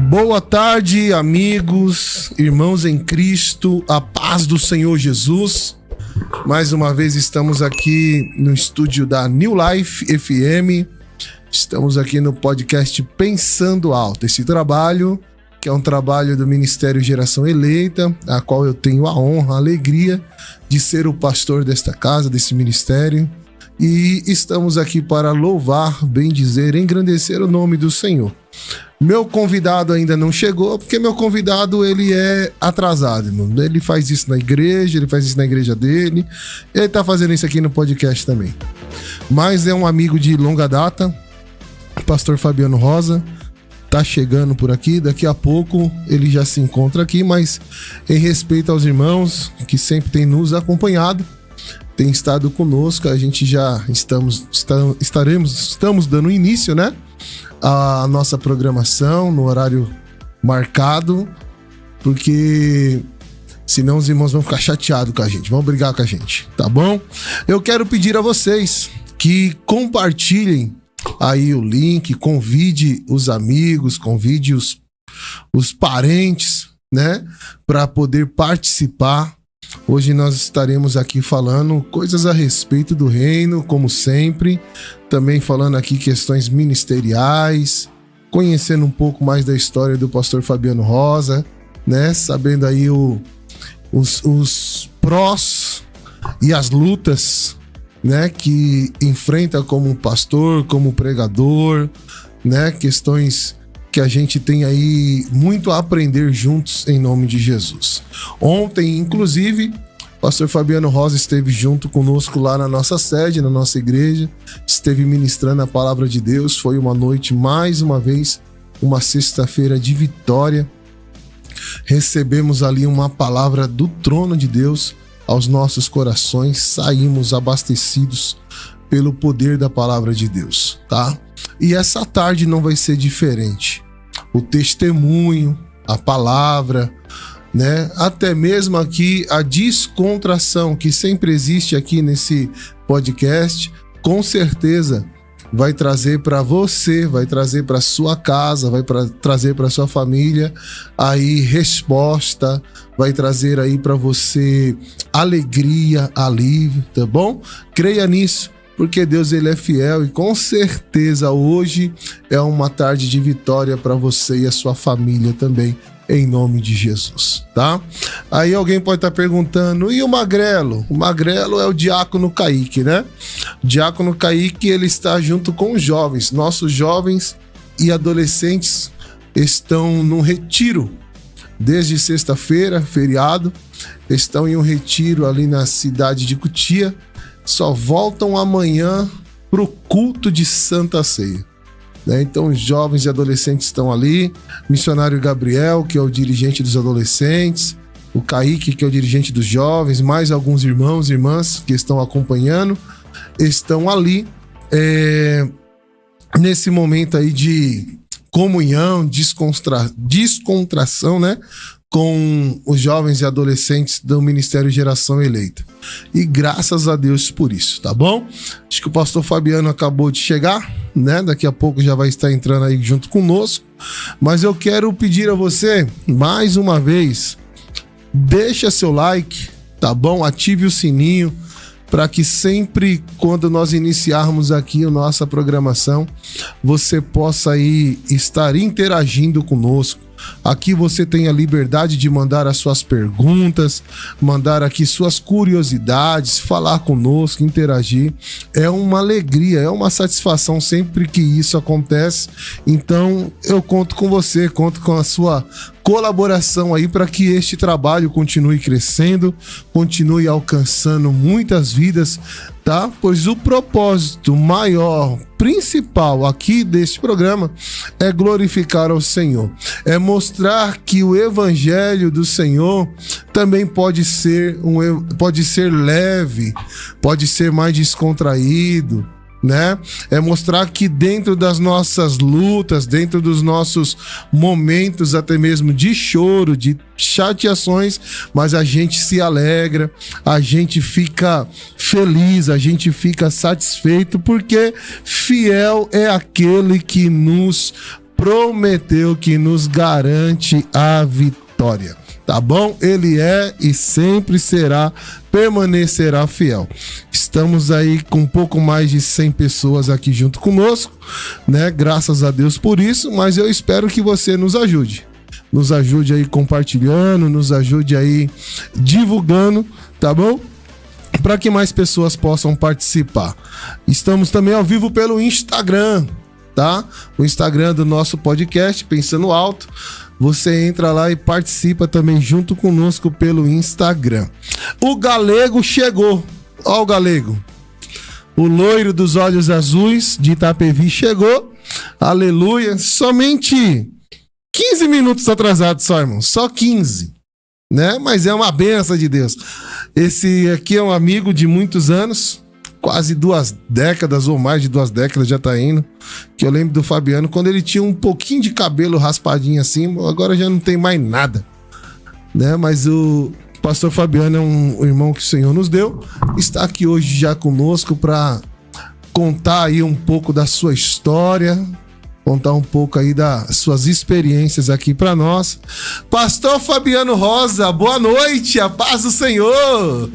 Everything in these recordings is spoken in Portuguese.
Boa tarde, amigos, irmãos em Cristo, a paz do Senhor Jesus. Mais uma vez estamos aqui no estúdio da New Life FM. Estamos aqui no podcast Pensando Alto. Esse trabalho, que é um trabalho do Ministério Geração Eleita, a qual eu tenho a honra, a alegria de ser o pastor desta casa, desse ministério. E estamos aqui para louvar, bendizer, engrandecer o nome do Senhor. Meu convidado ainda não chegou, porque meu convidado ele é atrasado. Ele faz isso na igreja, ele faz isso na igreja dele. Ele tá fazendo isso aqui no podcast também. Mas é um amigo de longa data, o pastor Fabiano Rosa. Tá chegando por aqui, daqui a pouco ele já se encontra aqui, mas em respeito aos irmãos que sempre têm nos acompanhado, tem estado conosco, a gente já estamos dando início, né? A nossa programação no horário marcado, porque senão os irmãos vão ficar chateados com a gente, vão brigar com a gente, tá bom? Eu quero pedir a vocês que compartilhem aí o link, convide os amigos, convide os parentes, né? Para poder participar. Hoje nós estaremos aqui falando coisas a respeito do reino, como sempre. Também falando aqui questões ministeriais, conhecendo um pouco mais da história do pastor Fabiano Rosa, né? Sabendo aí os prós e as lutas, né? Que enfrenta como pastor, como pregador, né? Questões que a gente tem aí muito a aprender juntos em nome de Jesus. Ontem, inclusive, o pastor Fabiano Rosa esteve junto conosco lá na nossa sede, na nossa igreja, esteve ministrando a palavra de Deus. Foi uma noite, mais uma vez, uma sexta-feira de vitória. Recebemos ali uma palavra do trono de Deus aos nossos corações, saímos abastecidos pelo poder da palavra de Deus, tá? E essa tarde não vai ser diferente. O testemunho, a palavra, né? Até mesmo aqui a descontração que sempre existe aqui nesse podcast, com certeza vai trazer para você, vai trazer para sua casa, vai trazer para sua família aí resposta, vai trazer aí para você alegria, alívio, tá bom? Creia nisso, porque Deus ele é fiel e com certeza hoje é uma tarde de vitória para você e a sua família também, em nome de Jesus, tá? Aí alguém pode estar perguntando, e o Magrelo? O Magrelo é o diácono Kaique, né? O diácono Kaique, ele está junto com os jovens. Nossos jovens e adolescentes estão num retiro desde sexta-feira, feriado. Estão em um retiro ali na cidade de Cotia. Só voltam amanhã para o culto de Santa Ceia. Então os jovens e adolescentes estão ali, missionário Gabriel, que é o dirigente dos adolescentes, o Kaique, que é o dirigente dos jovens, mais alguns irmãos e irmãs que estão acompanhando, estão ali nesse momento aí de comunhão, descontração, né? Com os jovens e adolescentes do Ministério Geração Eleita. E graças a Deus por isso, tá bom? Acho que o pastor Fabiano acabou de chegar, né? Daqui a pouco já vai estar entrando aí junto conosco. Mas eu quero pedir a você, mais uma vez, deixa seu like, tá bom? Ative o sininho, para que sempre quando nós iniciarmos aqui a nossa programação, você possa aí estar interagindo conosco. Aqui você tem a liberdade de mandar as suas perguntas, mandar aqui suas curiosidades, falar conosco, interagir. É uma alegria, é uma satisfação sempre que isso acontece. Então eu conto com você, conto com a sua colaboração aí para que este trabalho continue crescendo, continue alcançando muitas vidas, tá? Pois o propósito maior, principal aqui deste programa é glorificar ao Senhor, é mostrar que o evangelho do Senhor também pode ser leve, pode ser mais descontraído, né? É mostrar que dentro das nossas lutas, dentro dos nossos momentos até mesmo de choro, de chateações, mas a gente se alegra, a gente fica feliz, a gente fica satisfeito, porque fiel é aquele que nos prometeu que nos garante a vitória. Tá bom? Ele é e sempre será, permanecerá fiel. Estamos aí com um pouco mais de 100 pessoas aqui junto conosco, né? Graças a Deus por isso, mas eu espero que você nos ajude. Nos ajude aí compartilhando, nos ajude aí divulgando, tá bom? Para que mais pessoas possam participar. Estamos também ao vivo pelo Instagram, tá? O Instagram do nosso podcast, Pensando Alto. Você entra lá e participa também junto conosco pelo Instagram. O Galego chegou. Ó o Galego. O loiro dos olhos azuis de Itapevi chegou. Aleluia. Somente 15 minutos atrasado só, irmão. Só 15. Né? Mas é uma benção de Deus. Esse aqui é um amigo de muitos anos. Quase 2 décadas ou mais de 2 décadas já tá indo. Que eu lembro do Fabiano quando ele tinha um pouquinho de cabelo raspadinho assim, agora já não tem mais nada, né? Mas o pastor Fabiano é um irmão que o Senhor nos deu, está aqui hoje já conosco para contar aí um pouco da sua história, contar um pouco aí das suas experiências aqui para nós. Pastor Fabiano Rosa, boa noite, a paz do Senhor.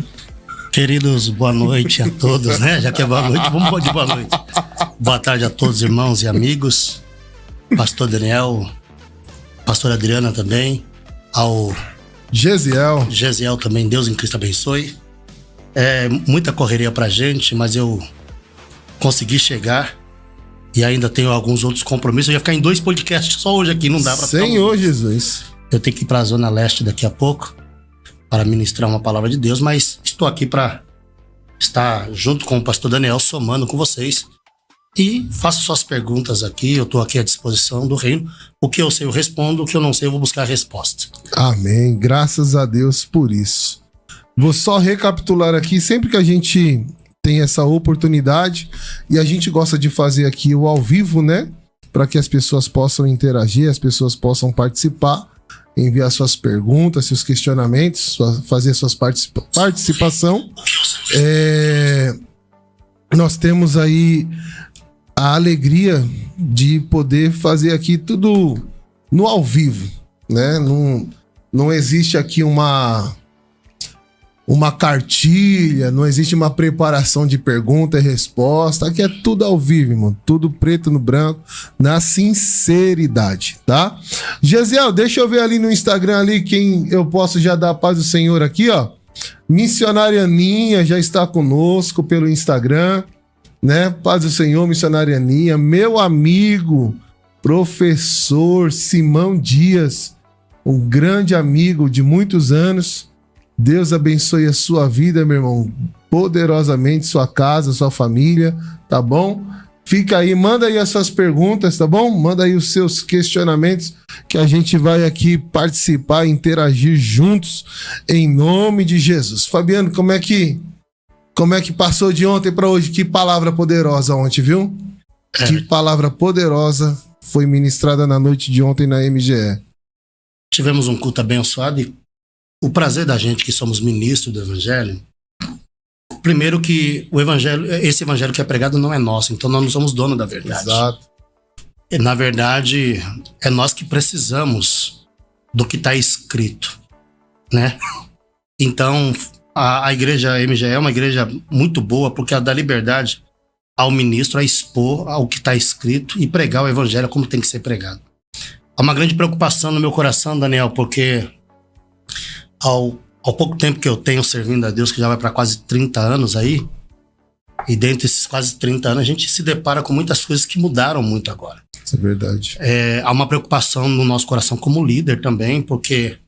Queridos, boa noite a todos, né? Já que é boa noite, vamos de boa noite. Boa tarde a todos, irmãos e amigos. Pastor Daniel, pastor Adriana também, ao Gesiel também, Deus em Cristo abençoe. É muita correria pra gente, mas eu consegui chegar e ainda tenho alguns outros compromissos. Eu ia ficar em 2 podcasts só hoje aqui, não dá pra ficar. Senhor Jesus. Eu tenho que ir pra Zona Leste daqui a pouco para ministrar uma palavra de Deus, mas estou aqui para estar junto com o pastor Daniel, somando com vocês, e faço suas perguntas aqui. Eu estou aqui à disposição do reino. O que eu sei eu respondo, o que eu não sei eu vou buscar a resposta. Amém, graças a Deus por isso. Vou só recapitular aqui, sempre que a gente tem essa oportunidade, e a gente gosta de fazer aqui o ao vivo, né, para que as pessoas possam interagir, as pessoas possam participar, enviar suas perguntas, seus questionamentos, fazer suas participação. Nós temos aí a alegria de poder fazer aqui tudo no ao vivo, né? Não existe aqui uma cartilha, não existe uma preparação de pergunta e resposta. Aqui é tudo ao vivo, irmão. Tudo preto no branco, na sinceridade, tá? Gesiel, deixa eu ver ali no Instagram ali quem eu posso já dar a paz do Senhor aqui, ó. Missionária Aninha já está conosco pelo Instagram, né? Paz do Senhor, Missionária Aninha. Meu amigo, professor Simão Dias, um grande amigo de muitos anos. Deus abençoe a sua vida, meu irmão, poderosamente, sua casa, sua família, tá bom? Fica aí, manda aí as suas perguntas, tá bom? Manda aí os seus questionamentos que a gente vai aqui participar, interagir juntos, em nome de Jesus. Fabiano, como é que passou de ontem para hoje? Que palavra poderosa ontem, viu? Que palavra poderosa foi ministrada na noite de ontem na MGE. Tivemos um culto abençoado e o prazer da gente que somos ministros do Evangelho, primeiro que o Evangelho, esse Evangelho que é pregado não é nosso, então nós não somos donos da verdade. Exato. E, na verdade, é nós que precisamos do que está escrito, né? Então, a igreja MGE é uma igreja muito boa porque ela dá liberdade ao ministro a expor ao que está escrito e pregar o Evangelho como tem que ser pregado. Há uma grande preocupação no meu coração, Daniel, porque ao pouco tempo que eu tenho servindo a Deus, que já vai para quase 30 anos aí, e dentro desses quase 30 anos a gente se depara com muitas coisas que mudaram muito agora. Isso é verdade. Há uma preocupação no nosso coração como líder também, porque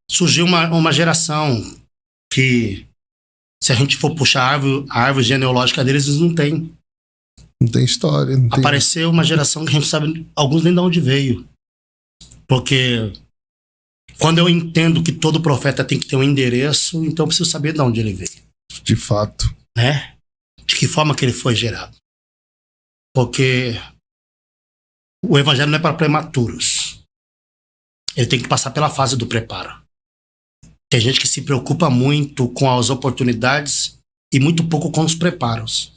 surgiu uma geração que, se a gente for puxar a árvore genealógica deles, eles não têm. Não tem história. Não tem... Apareceu uma geração que a gente sabe, alguns nem de onde veio. Porque quando eu entendo que todo profeta tem que ter um endereço, então eu preciso saber de onde ele veio. De fato. Né? De que forma que ele foi gerado. Porque o evangelho não é para prematuros. Ele tem que passar pela fase do preparo. Tem gente que se preocupa muito com as oportunidades e muito pouco com os preparos.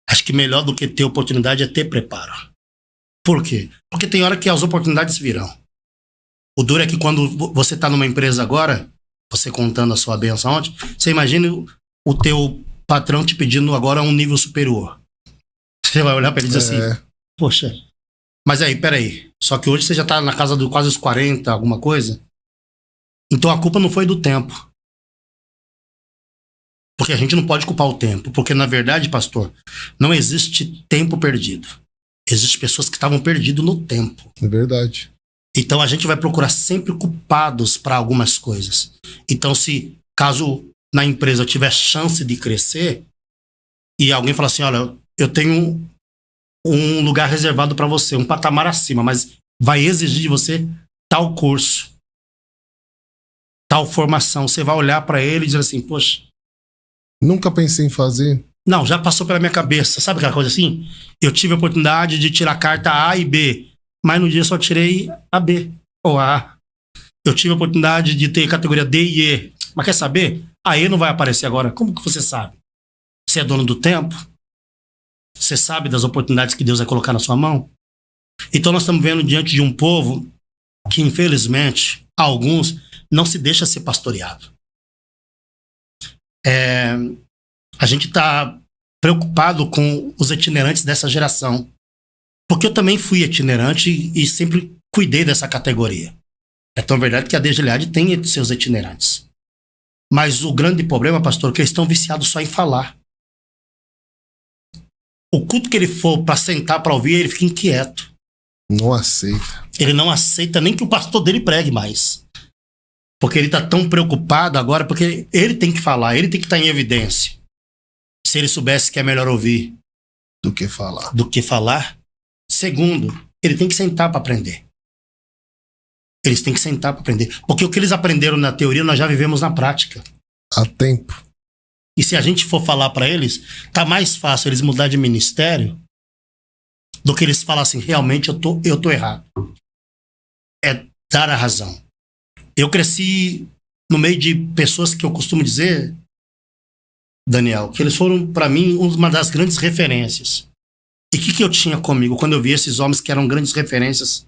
Acho que melhor do que ter oportunidade é ter preparo. Por quê? Porque tem hora que as oportunidades virão. O duro é que quando você tá numa empresa agora, você contando a sua benção ontem, você imagina o teu patrão te pedindo agora um nível superior. Você vai olhar pra ele e dizer assim, poxa, mas aí, peraí, só que hoje você já tá na casa de quase os 40, alguma coisa, então a culpa não foi do tempo. Porque a gente não pode culpar o tempo, porque na verdade, pastor, não existe tempo perdido. Existem pessoas que estavam perdidas no tempo. É verdade. Então a gente vai procurar sempre culpados para algumas coisas. Então, se caso na empresa tiver chance de crescer e alguém falar assim, olha, eu tenho um lugar reservado para você, um patamar acima, mas vai exigir de você tal curso, tal formação. Você vai olhar para ele e dizer assim, poxa, nunca pensei em fazer. Não, já passou pela minha cabeça. Sabe aquela coisa assim? Eu tive a oportunidade de tirar carta A e B, mas no dia só tirei a B ou a A. Eu tive a oportunidade de ter categoria D e E. Mas quer saber? A E não vai aparecer agora. Como que você sabe? Você é dono do tempo? Você sabe das oportunidades que Deus vai colocar na sua mão? Então nós estamos vendo diante de um povo que, infelizmente, alguns não se deixa ser pastoreado. A gente está preocupado com os itinerantes dessa geração. Porque eu também fui itinerante e sempre cuidei dessa categoria. É tão verdade que a DGLAD tem seus itinerantes. Mas o grande problema, pastor, é que eles estão viciados só em falar. O culto que ele for para sentar para ouvir, ele fica inquieto. Não aceita. Ele não aceita nem que o pastor dele pregue mais. Porque ele está tão preocupado agora, porque ele tem que falar, ele tem que estar em evidência. Se ele soubesse que é melhor ouvir do que falar. Segundo, ele tem que sentar para aprender. Eles têm que sentar para aprender. Porque o que eles aprenderam na teoria, nós já vivemos na prática. Há tempo. E se a gente for falar para eles, tá mais fácil eles mudar de ministério do que eles falar assim, realmente eu tô errado. É dar a razão. Eu cresci no meio de pessoas que eu costumo dizer, Daniel, que eles foram para mim uma das grandes referências. E o que eu tinha comigo quando eu vi esses homens que eram grandes referências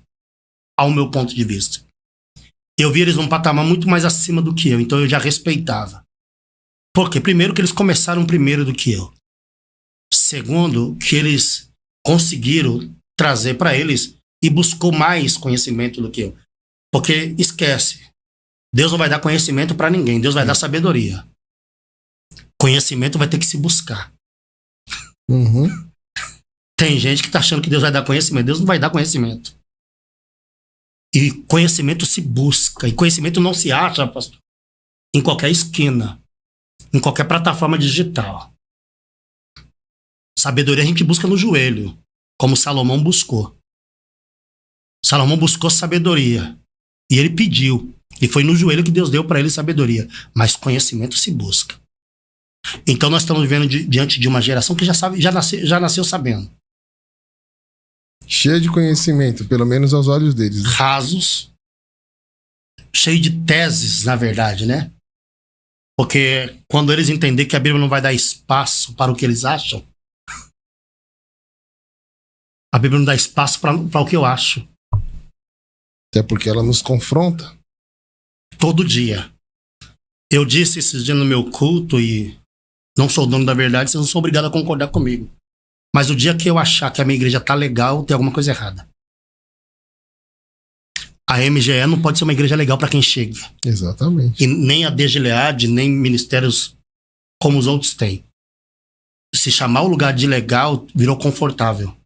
ao meu ponto de vista? Eu vi eles num patamar muito mais acima do que eu, então eu já respeitava. Por quê? Primeiro, que eles começaram primeiro do que eu. Segundo, que eles conseguiram trazer para eles e buscou mais conhecimento do que eu. Porque, esquece, Deus não vai dar conhecimento para ninguém, Deus vai dar sabedoria. Conhecimento vai ter que se buscar. Uhum. Tem gente que tá achando que Deus vai dar conhecimento. Deus não vai dar conhecimento. E conhecimento se busca. E conhecimento não se acha, pastor, em qualquer esquina, em qualquer plataforma digital. Sabedoria a gente busca no joelho, como Salomão buscou. Salomão buscou sabedoria. E ele pediu. E foi no joelho que Deus deu para ele sabedoria. Mas conhecimento se busca. Então nós estamos vivendo diante de uma geração que já nasceu sabendo. Cheio de conhecimento, pelo menos aos olhos deles. Né? Rasos, cheio de teses, na verdade, né? Porque quando eles entenderem que a Bíblia não vai dar espaço para o que eles acham, a Bíblia não dá espaço para o que eu acho. Até porque ela nos confronta. Todo dia. Eu disse esses dias no meu culto, e não sou dono da verdade, vocês não são obrigados a concordar comigo. Mas o dia que eu achar que a minha igreja tá legal, tem alguma coisa errada. A MGE não pode ser uma igreja legal para quem chega. Exatamente. E nem a DGLAD, nem ministérios como os outros têm. Se chamar o lugar de legal, virou confortável.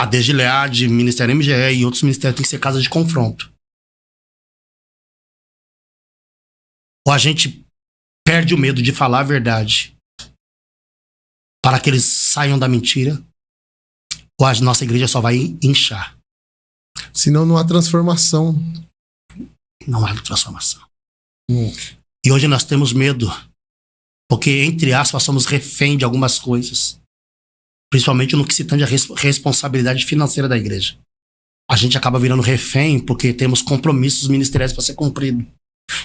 A DGLAD, Ministério MGE e outros ministérios tem que ser casa de confronto. Ou a gente perde o medo de falar a verdade para que eles saiam da mentira, ou a nossa igreja só vai inchar. Senão não há transformação. Não há transformação. E hoje nós temos medo, porque, entre aspas, somos refém de algumas coisas. Principalmente no que se tange à responsabilidade financeira da igreja. A gente acaba virando refém porque temos compromissos ministeriais para ser cumprido.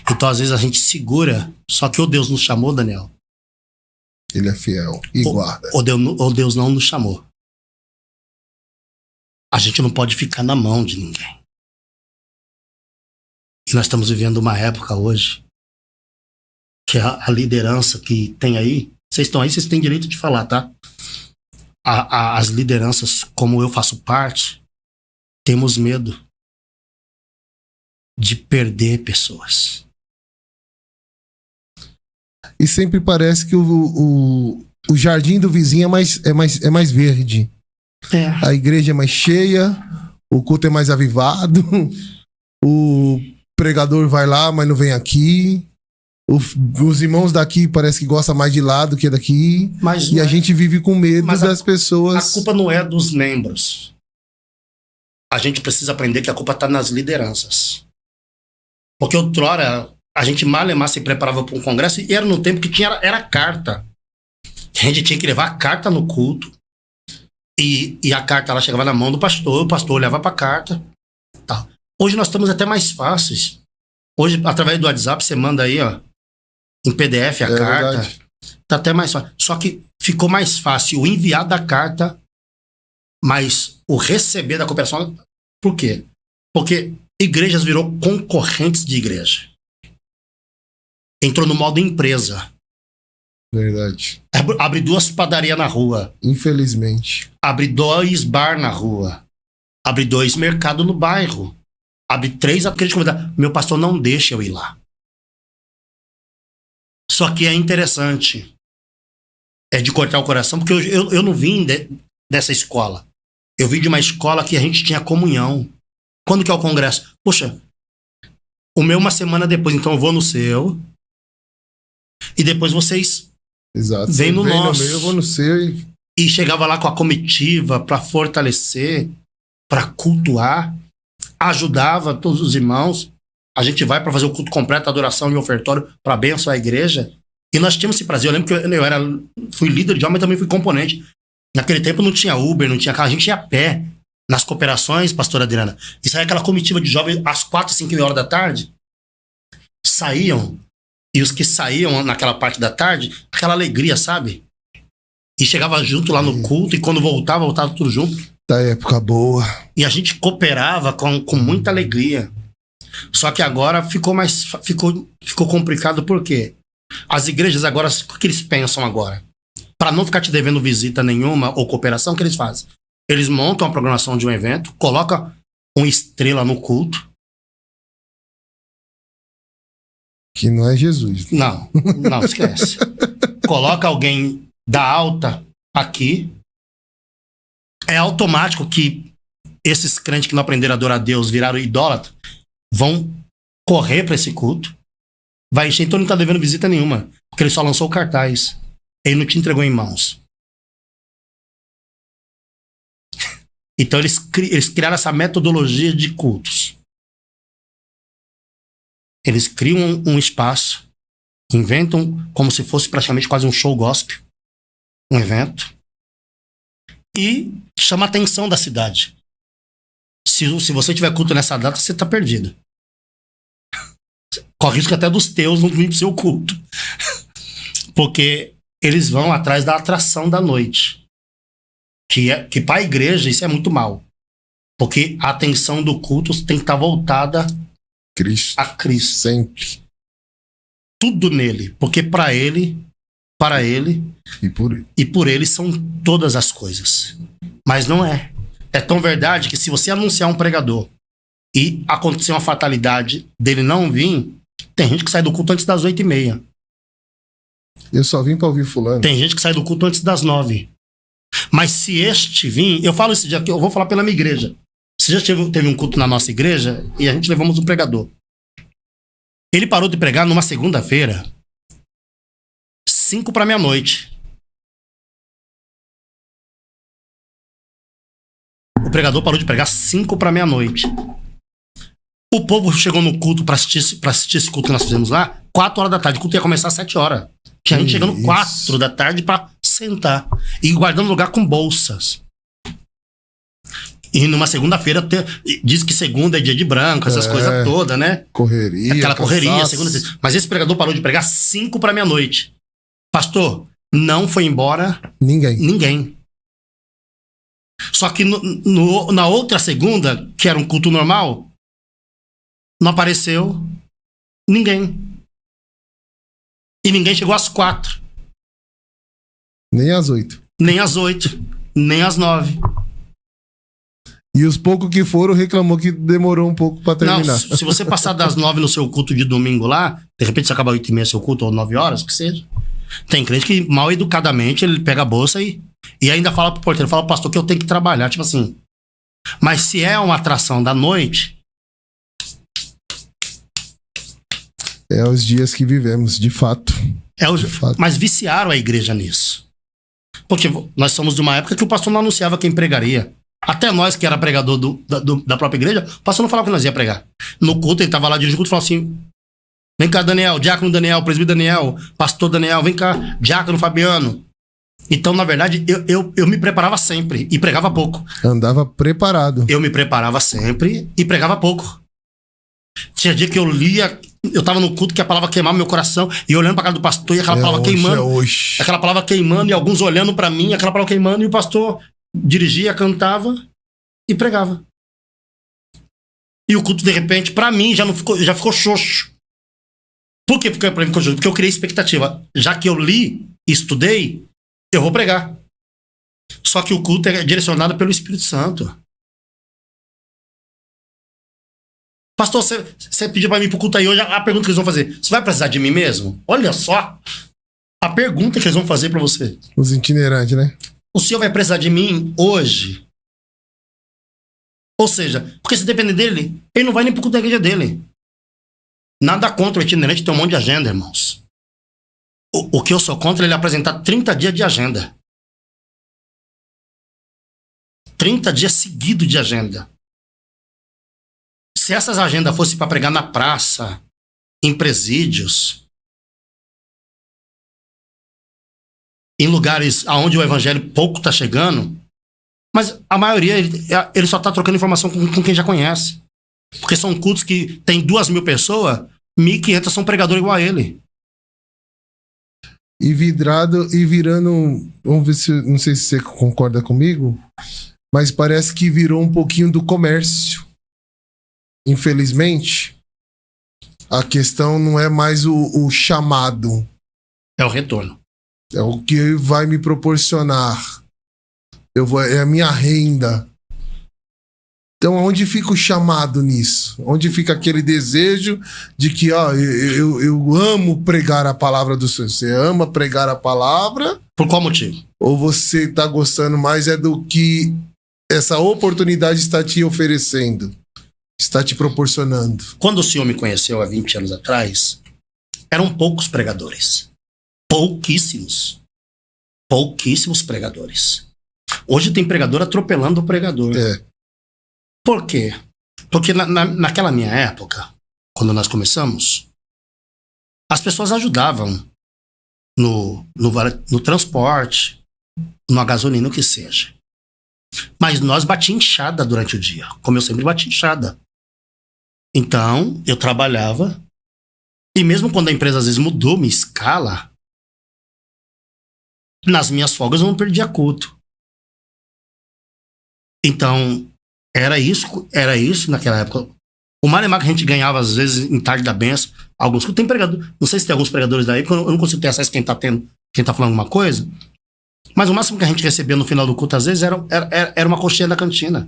Então, às vezes, a gente segura, só que o Deus nos chamou, Daniel. Ele é fiel e guarda. Ou Deus não nos chamou. a gente não pode ficar na mão de ninguém. E nós estamos vivendo uma época hoje que a liderança que tem aí, vocês estão aí, vocês têm direito de falar, tá? As lideranças, como eu faço parte, temos medo de perder pessoas. E sempre parece que o jardim do vizinho é mais verde. A igreja é mais cheia, o culto é mais avivado, o pregador vai lá, mas não vem aqui. Os irmãos daqui parece que gostam mais de lá do que daqui. E a gente vive com medo das pessoas. A culpa não é dos membros. A gente precisa aprender que a culpa está nas lideranças. Porque outrora, a gente mal se preparava para um congresso e era no tempo que era carta. A gente tinha que levar a carta no culto. E a carta ela chegava na mão do pastor, o pastor olhava para a carta. Tá. Hoje nós estamos até mais fáceis. Hoje, através do WhatsApp, você manda aí, ó, em PDF a carta. Verdade. Tá até mais fácil. Só que ficou mais fácil o enviar da carta, mas o receber da cooperação. Por quê? Porque igrejas virou concorrentes de igreja. Entrou no modo empresa. Verdade. Abre 2 padarias na rua. Infelizmente. Abre 2 bar na rua. Abre 2 mercados no bairro. Abre 3 aqueles convidados. Meu pastor não deixa eu ir lá. Só que é interessante. É de cortar o coração, porque eu não vim dessa escola. Eu vim de uma escola que a gente tinha comunhão. Quando que é o congresso? Poxa, o meu uma semana depois, então eu vou no seu. E depois vocês Exato. vêm no nosso. No meu, eu vou no seu e chegava lá com a comitiva para fortalecer, para cultuar. Ajudava todos os irmãos. A gente vai para fazer o culto completo, adoração e ofertório para abençoar a igreja. E nós tínhamos esse prazer. Eu lembro que fui líder de homem e também fui componente. Naquele tempo não tinha Uber, não tinha carro. A gente ia a pé nas cooperações, pastora Adriana. E saía aquela comitiva de jovens às 4, 5 horas da tarde. Saíam. E os que saíam naquela parte da tarde, aquela alegria, sabe? E chegava junto lá no culto. E quando voltava tudo junto. Da época boa. E a gente cooperava com muita alegria. Só que agora ficou complicado. Por quê? As igrejas agora, o que eles pensam agora? Para não ficar te devendo visita nenhuma ou cooperação, o que eles fazem? Eles montam a programação de um evento, colocam uma estrela no culto. Que não é Jesus. Não, esquece. Coloca alguém da alta aqui. É automático que esses crentes que não aprenderam a adorar a Deus, viraram idólatras, vão correr para esse culto. Vai encher, então não está devendo visita nenhuma. Porque ele só lançou o cartaz. Ele não te entregou em mãos. Então eles criaram essa metodologia de cultos. Eles criam um espaço, inventam como se fosse praticamente quase um show gospel, um evento, e chama a atenção da cidade. Se você tiver culto nessa data, você está perdido. Corre risco até dos teus não vir pro seu culto. Porque eles vão atrás da atração da noite. Que para a igreja isso é muito mal. Porque a atenção do culto tem que estar voltada a Cristo. Sempre. Tudo nele. Porque para ele e por ele são todas as coisas. Mas não é. É tão verdade que se você anunciar um pregador e acontecer uma fatalidade dele não vir, tem gente que sai do culto antes das 8h30. Eu só vim para ouvir fulano. Tem gente que sai do culto antes das 9. Mas se este vir, eu falo esse dia aqui, eu vou falar pela minha igreja. Se já teve um culto na nossa igreja e a gente levamos um pregador. Ele parou de pregar numa segunda-feira, 5 para meia-noite. O pregador parou de pregar 5 para meia-noite. O povo chegou no culto para assistir esse culto que nós fizemos lá, 4 horas da tarde. O culto ia começar às 7 horas. Tinha gente chegando 4 da tarde para sentar. E guardando lugar com bolsas. E numa segunda-feira, diz que segunda é dia de branco, essas coisas todas, né? Correria. Aquela correria, segunda. Mas esse pregador parou de pregar 5 para meia-noite. Pastor, não foi embora ninguém. Só que na outra segunda, que era um culto normal, não apareceu ninguém. E ninguém chegou às 4. Nem às 8. Nem às 8. Nem às 9. E os poucos que foram reclamou que demorou um pouco pra terminar. Não, se você passar das 9 no seu culto de domingo lá, de repente você acaba 8h30 seu culto, ou 9 horas, que seja. Tem crente que, mal educadamente, ele pega a bolsa e ainda fala pro porteiro, fala pro pastor que eu tenho que trabalhar, tipo assim. Mas se é uma atração da noite... É os dias que vivemos, de fato. Mas viciaram a igreja nisso. Porque nós somos de uma época que o pastor não anunciava quem pregaria. Até nós, que era pregador da própria igreja, o pastor não falava que nós ia pregar. No culto, ele tava lá dirigindo o culto e falava assim: vem cá, Daniel, diácono Daniel, presbítero Daniel, pastor Daniel, vem cá, diácono Fabiano. Então, na verdade, eu me preparava sempre e pregava pouco. Andava preparado. Eu me preparava sempre e pregava pouco. Tinha dia que eu lia, eu tava no culto que a palavra queimava meu coração, e eu olhando pra cara do pastor e aquela palavra queimando. Aquela palavra queimando, e alguns olhando pra mim, aquela palavra queimando, e o pastor dirigia, cantava e pregava. E o culto, de repente, pra mim, já ficou xoxo. Por que pra mim ficou xoxo? Porque eu criei expectativa. Já que eu li e estudei, eu vou pregar. Só que o culto é direcionado pelo Espírito Santo. Pastor, você pediu pra mim pro culto aí hoje, a pergunta que eles vão fazer: você vai precisar de mim mesmo? Olha só a pergunta que eles vão fazer pra você. Os itinerantes, né? O senhor vai precisar de mim hoje? Ou seja, porque se depender dele, ele não vai nem pro culto da igreja dele. Nada contra o itinerante, tem um monte de agenda, irmãos. O que eu sou contra é ele apresentar 30 dias de agenda. 30 dias seguidos de agenda. Se essas agendas fossem para pregar na praça, em presídios, em lugares onde o evangelho pouco está chegando, mas a maioria ele só está trocando informação com quem já conhece. Porque são cultos que tem 2.000 pessoas, 1.500 são pregadores igual a ele. E virando, vamos ver se, não sei se você concorda comigo, mas parece que virou um pouquinho do comércio. Infelizmente, a questão não é mais o chamado. É o retorno. É o que vai me proporcionar. É a minha renda. Então, onde fica o chamado nisso? Onde fica aquele desejo de que, eu amo pregar a palavra do Senhor? Você ama pregar a palavra? Por qual motivo? Ou você está gostando mais do que essa oportunidade está te oferecendo? Está te proporcionando. Quando o senhor me conheceu há 20 anos atrás, eram poucos pregadores. Pouquíssimos. Pouquíssimos pregadores. Hoje tem pregador atropelando o pregador. É. Por quê? Porque naquela minha época, quando nós começamos, as pessoas ajudavam no transporte, na gasolina, o que seja. Mas nós bati enxada durante o dia, como eu sempre bati enxada. Então, eu trabalhava, e mesmo quando a empresa às vezes mudou minha escala, nas minhas folgas eu não perdia culto. Então, era isso naquela época. O malemar que a gente ganhava às vezes em tarde da benção, alguns tem pregador, não sei se tem alguns pregadores daí, porque eu não consigo ter acesso a quem tá falando alguma coisa, mas o máximo que a gente recebia no final do culto às vezes era uma coxinha da cantina.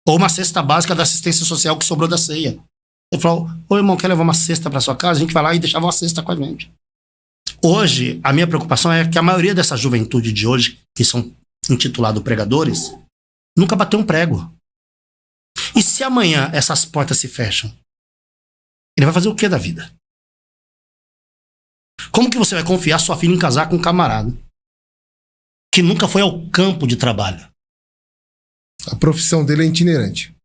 Ou uma cesta básica da assistência social que sobrou da ceia. Ele falou: ô irmão, quer levar uma cesta para sua casa? A gente vai lá e deixava uma cesta com a gente. Hoje, a minha preocupação é que a maioria dessa juventude de hoje, que são intitulados pregadores, nunca bateu um prego. E se amanhã essas portas se fecham? Ele vai fazer o que da vida? Como que você vai confiar sua filha em casar com um camarada que nunca foi ao campo de trabalho? A profissão dele é itinerante.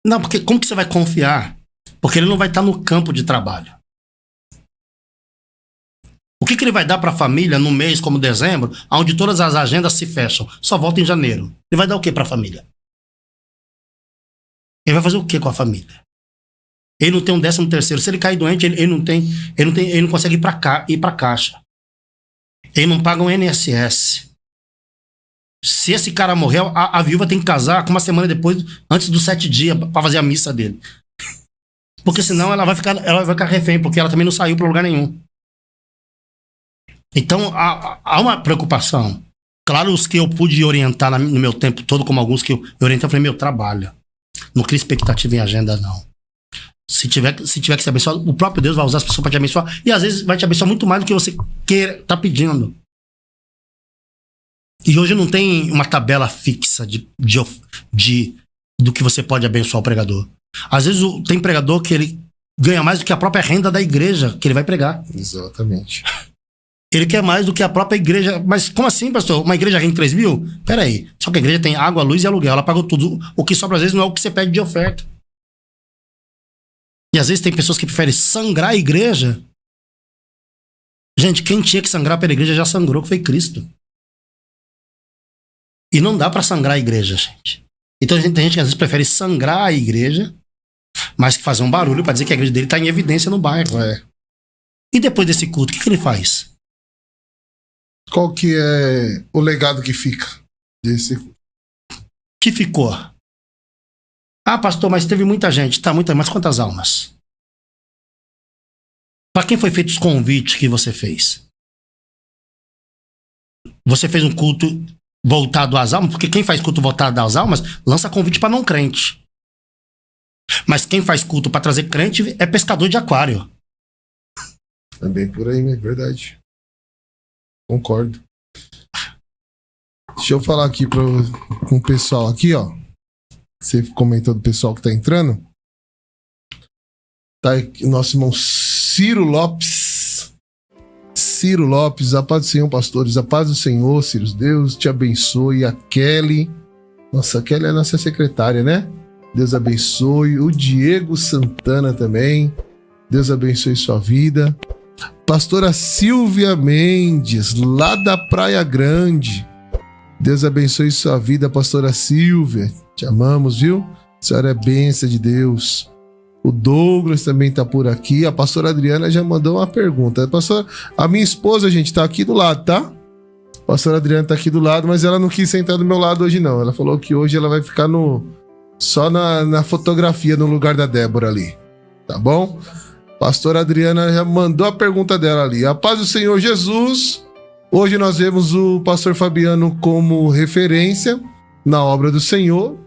Não, porque como que você vai confiar? Porque ele não vai estar no campo de trabalho. O que ele vai dar para a família no mês como dezembro, onde todas as agendas se fecham? Só volta em janeiro. Ele vai dar o que para a família? Ele vai fazer o que com a família? Ele não tem um 13º. Se ele cair doente, ele não consegue ir para caixa. Ele não paga um INSS. Se esse cara morrer, a viúva tem que casar com uma semana depois, antes dos 7 dias, pra fazer a missa dele. Porque senão ela vai ficar refém, porque ela também não saiu pra lugar nenhum. Então, há uma preocupação. Claro, os que eu pude orientar no meu tempo todo, como alguns que eu orientei, eu falei, meu, trabalho. Não cria expectativa em agenda, não. Se tiver que se abençoar, o próprio Deus vai usar as pessoas para te abençoar. E às vezes vai te abençoar muito mais do que você tá pedindo. E hoje não tem uma tabela fixa do que você pode abençoar o pregador. Às vezes tem pregador que ele ganha mais do que a própria renda da igreja que ele vai pregar. Exatamente. Ele quer mais do que a própria igreja. Mas como assim, pastor? Uma igreja rende 3 mil? Peraí. Só que a igreja tem água, luz e aluguel. Ela pagou tudo. O que sobra às vezes não é o que você pede de oferta. E às vezes tem pessoas que preferem sangrar a igreja. Gente, quem tinha que sangrar pela igreja já sangrou, que foi Cristo. E não dá pra sangrar a igreja, gente. Então tem gente que às vezes prefere sangrar a igreja, mas que fazer um barulho pra dizer que a igreja dele tá em evidência no bairro. É. E depois desse culto, o que ele faz? Qual que é o legado que fica desse? Que ficou? Ah, pastor, mas teve muita gente. Tá, mas quantas almas? Para quem foi feito os convites que você fez? Você fez um culto voltado às almas? Porque quem faz culto voltado às almas lança convite para não crente. Mas quem faz culto para trazer crente é pescador de aquário. É bem por aí, é verdade. Concordo. Deixa eu falar aqui com o pessoal aqui, ó. Você comentou do pessoal que tá entrando. Tá aqui o nosso irmão Ciro Lopes. Ciro Lopes, a paz do Senhor, pastores. A paz do Senhor, Ciro. Deus te abençoe. A Kelly. Nossa, a Kelly é a nossa secretária, né? Deus abençoe. O Diego Santana também. Deus abençoe sua vida. Pastora Silvia Mendes, lá da Praia Grande. Deus abençoe sua vida, pastora Silvia. Te amamos, viu? A senhora é bênção de Deus. O Douglas também tá por aqui. A pastora Adriana já mandou uma pergunta. A minha esposa, gente, tá aqui do lado, tá? A pastora Adriana tá aqui do lado, mas ela não quis sentar do meu lado hoje, não. Ela falou que hoje ela vai ficar só na fotografia, no lugar da Débora ali. Tá bom? Pastora Adriana já mandou a pergunta dela ali. A paz do Senhor Jesus. Hoje nós vemos o pastor Fabiano como referência na obra do Senhor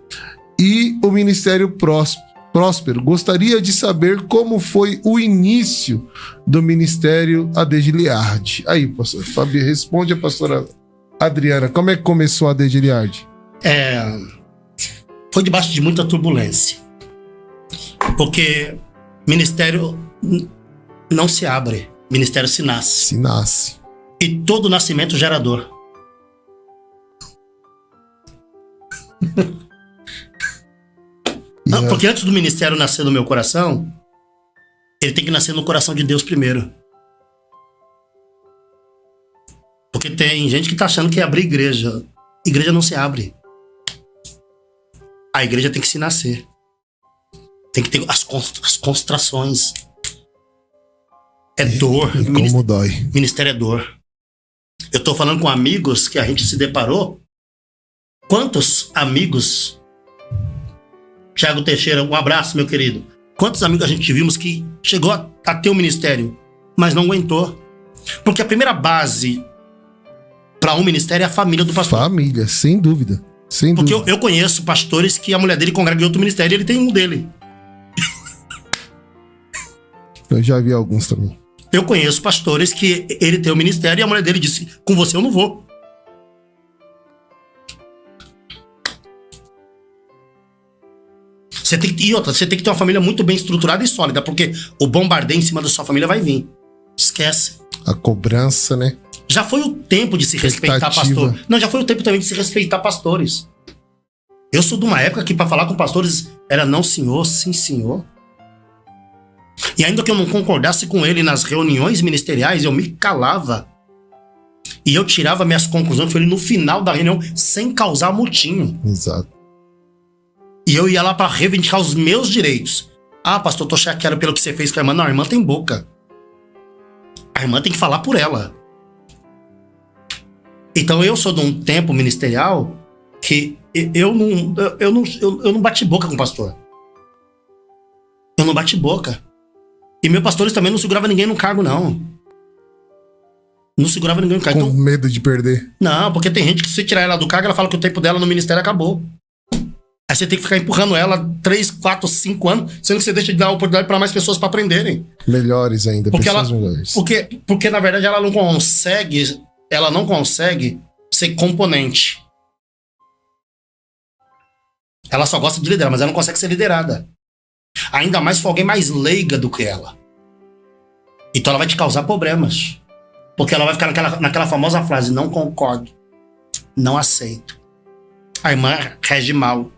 e o Ministério Próspero. Gostaria de saber como foi o início do Ministério AD Giliardi. Aí, pastor Fabi, responde a pastora Adriana. Como é que começou a AD Giliardi? Foi debaixo de muita turbulência. Porque ministério não se abre, ministério se nasce. Se nasce. E todo nascimento gera dor. Não, porque antes do ministério nascer no meu coração, ele tem que nascer no coração de Deus primeiro. Porque tem gente que tá achando que é abrir igreja. Igreja não se abre. A igreja tem que se nascer. Tem que ter as constrações. É dor. Como dói. Ministério é dor. Eu tô falando com amigos que a gente se deparou. Quantos amigos... Tiago Teixeira, um abraço, meu querido. Quantos amigos a gente vimos que chegou a ter o ministério, mas não aguentou? Porque a primeira base para um ministério é a família do pastor. Família, sem dúvida. Sem Porque dúvida. eu conheço pastores que a mulher dele congrega em outro ministério e ele tem um dele. Eu já vi alguns também. Eu conheço pastores que ele tem um ministério e a mulher dele disse, com você eu não vou. Você tem que ter uma família muito bem estruturada e sólida, porque o bombardeio em cima da sua família vai vir. Esquece. A cobrança, né? Já foi o tempo de se respeitar pastor. Não, já foi o tempo também de se respeitar pastores. Eu sou de uma época que para falar com pastores era não senhor, sim senhor. E ainda que eu não concordasse com ele nas reuniões ministeriais, eu me calava. E eu tirava minhas conclusões com ele no final da reunião, sem causar motinho. Exato. E eu ia lá para reivindicar os meus direitos. Ah, pastor, tô chateado pelo que você fez com a irmã. Não, a irmã tem boca. A irmã tem que falar por ela. Então eu sou de um tempo ministerial que eu não bati boca com o pastor. Eu não bati boca. E meus pastores também não seguravam ninguém no cargo, não. Não segurava ninguém no cargo. Com medo de perder. Não, porque tem gente que se tirar ela do cargo, ela fala que o tempo dela no ministério acabou. Aí você tem que ficar empurrando ela 3, 4, 5 anos, sendo que você deixa de dar oportunidade para mais pessoas para aprenderem. Melhores ainda, pessoas melhores. Porque, na verdade, ela não consegue ser componente. Ela só gosta de liderar, mas ela não consegue ser liderada. Ainda mais se for alguém mais leiga do que ela. Então ela vai te causar problemas. Porque ela vai ficar naquela famosa frase: não concordo, não aceito. A irmã rege mal.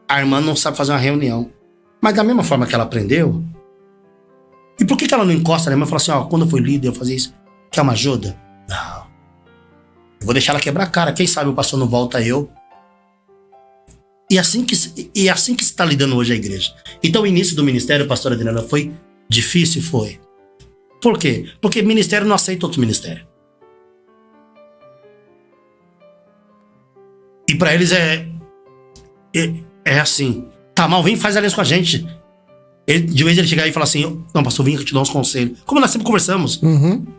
A irmã não sabe fazer uma reunião. Mas da mesma forma que ela aprendeu. E por que ela não encosta na irmã e fala assim: ó, quando eu fui líder eu fazia isso, quer uma ajuda? Não. Eu vou deixar ela quebrar a cara. Quem sabe o pastor não volta eu. E assim que se está lidando hoje a igreja. Então o início do ministério, pastora Adriana, foi difícil? Foi. Por quê? Porque ministério não aceita outro ministério. E para eles é assim: tá mal, vem e faz aliança com a gente. De vez ele chegar aí e falar assim: não, pastor, vim aqui te dar uns conselhos. Como nós sempre conversamos.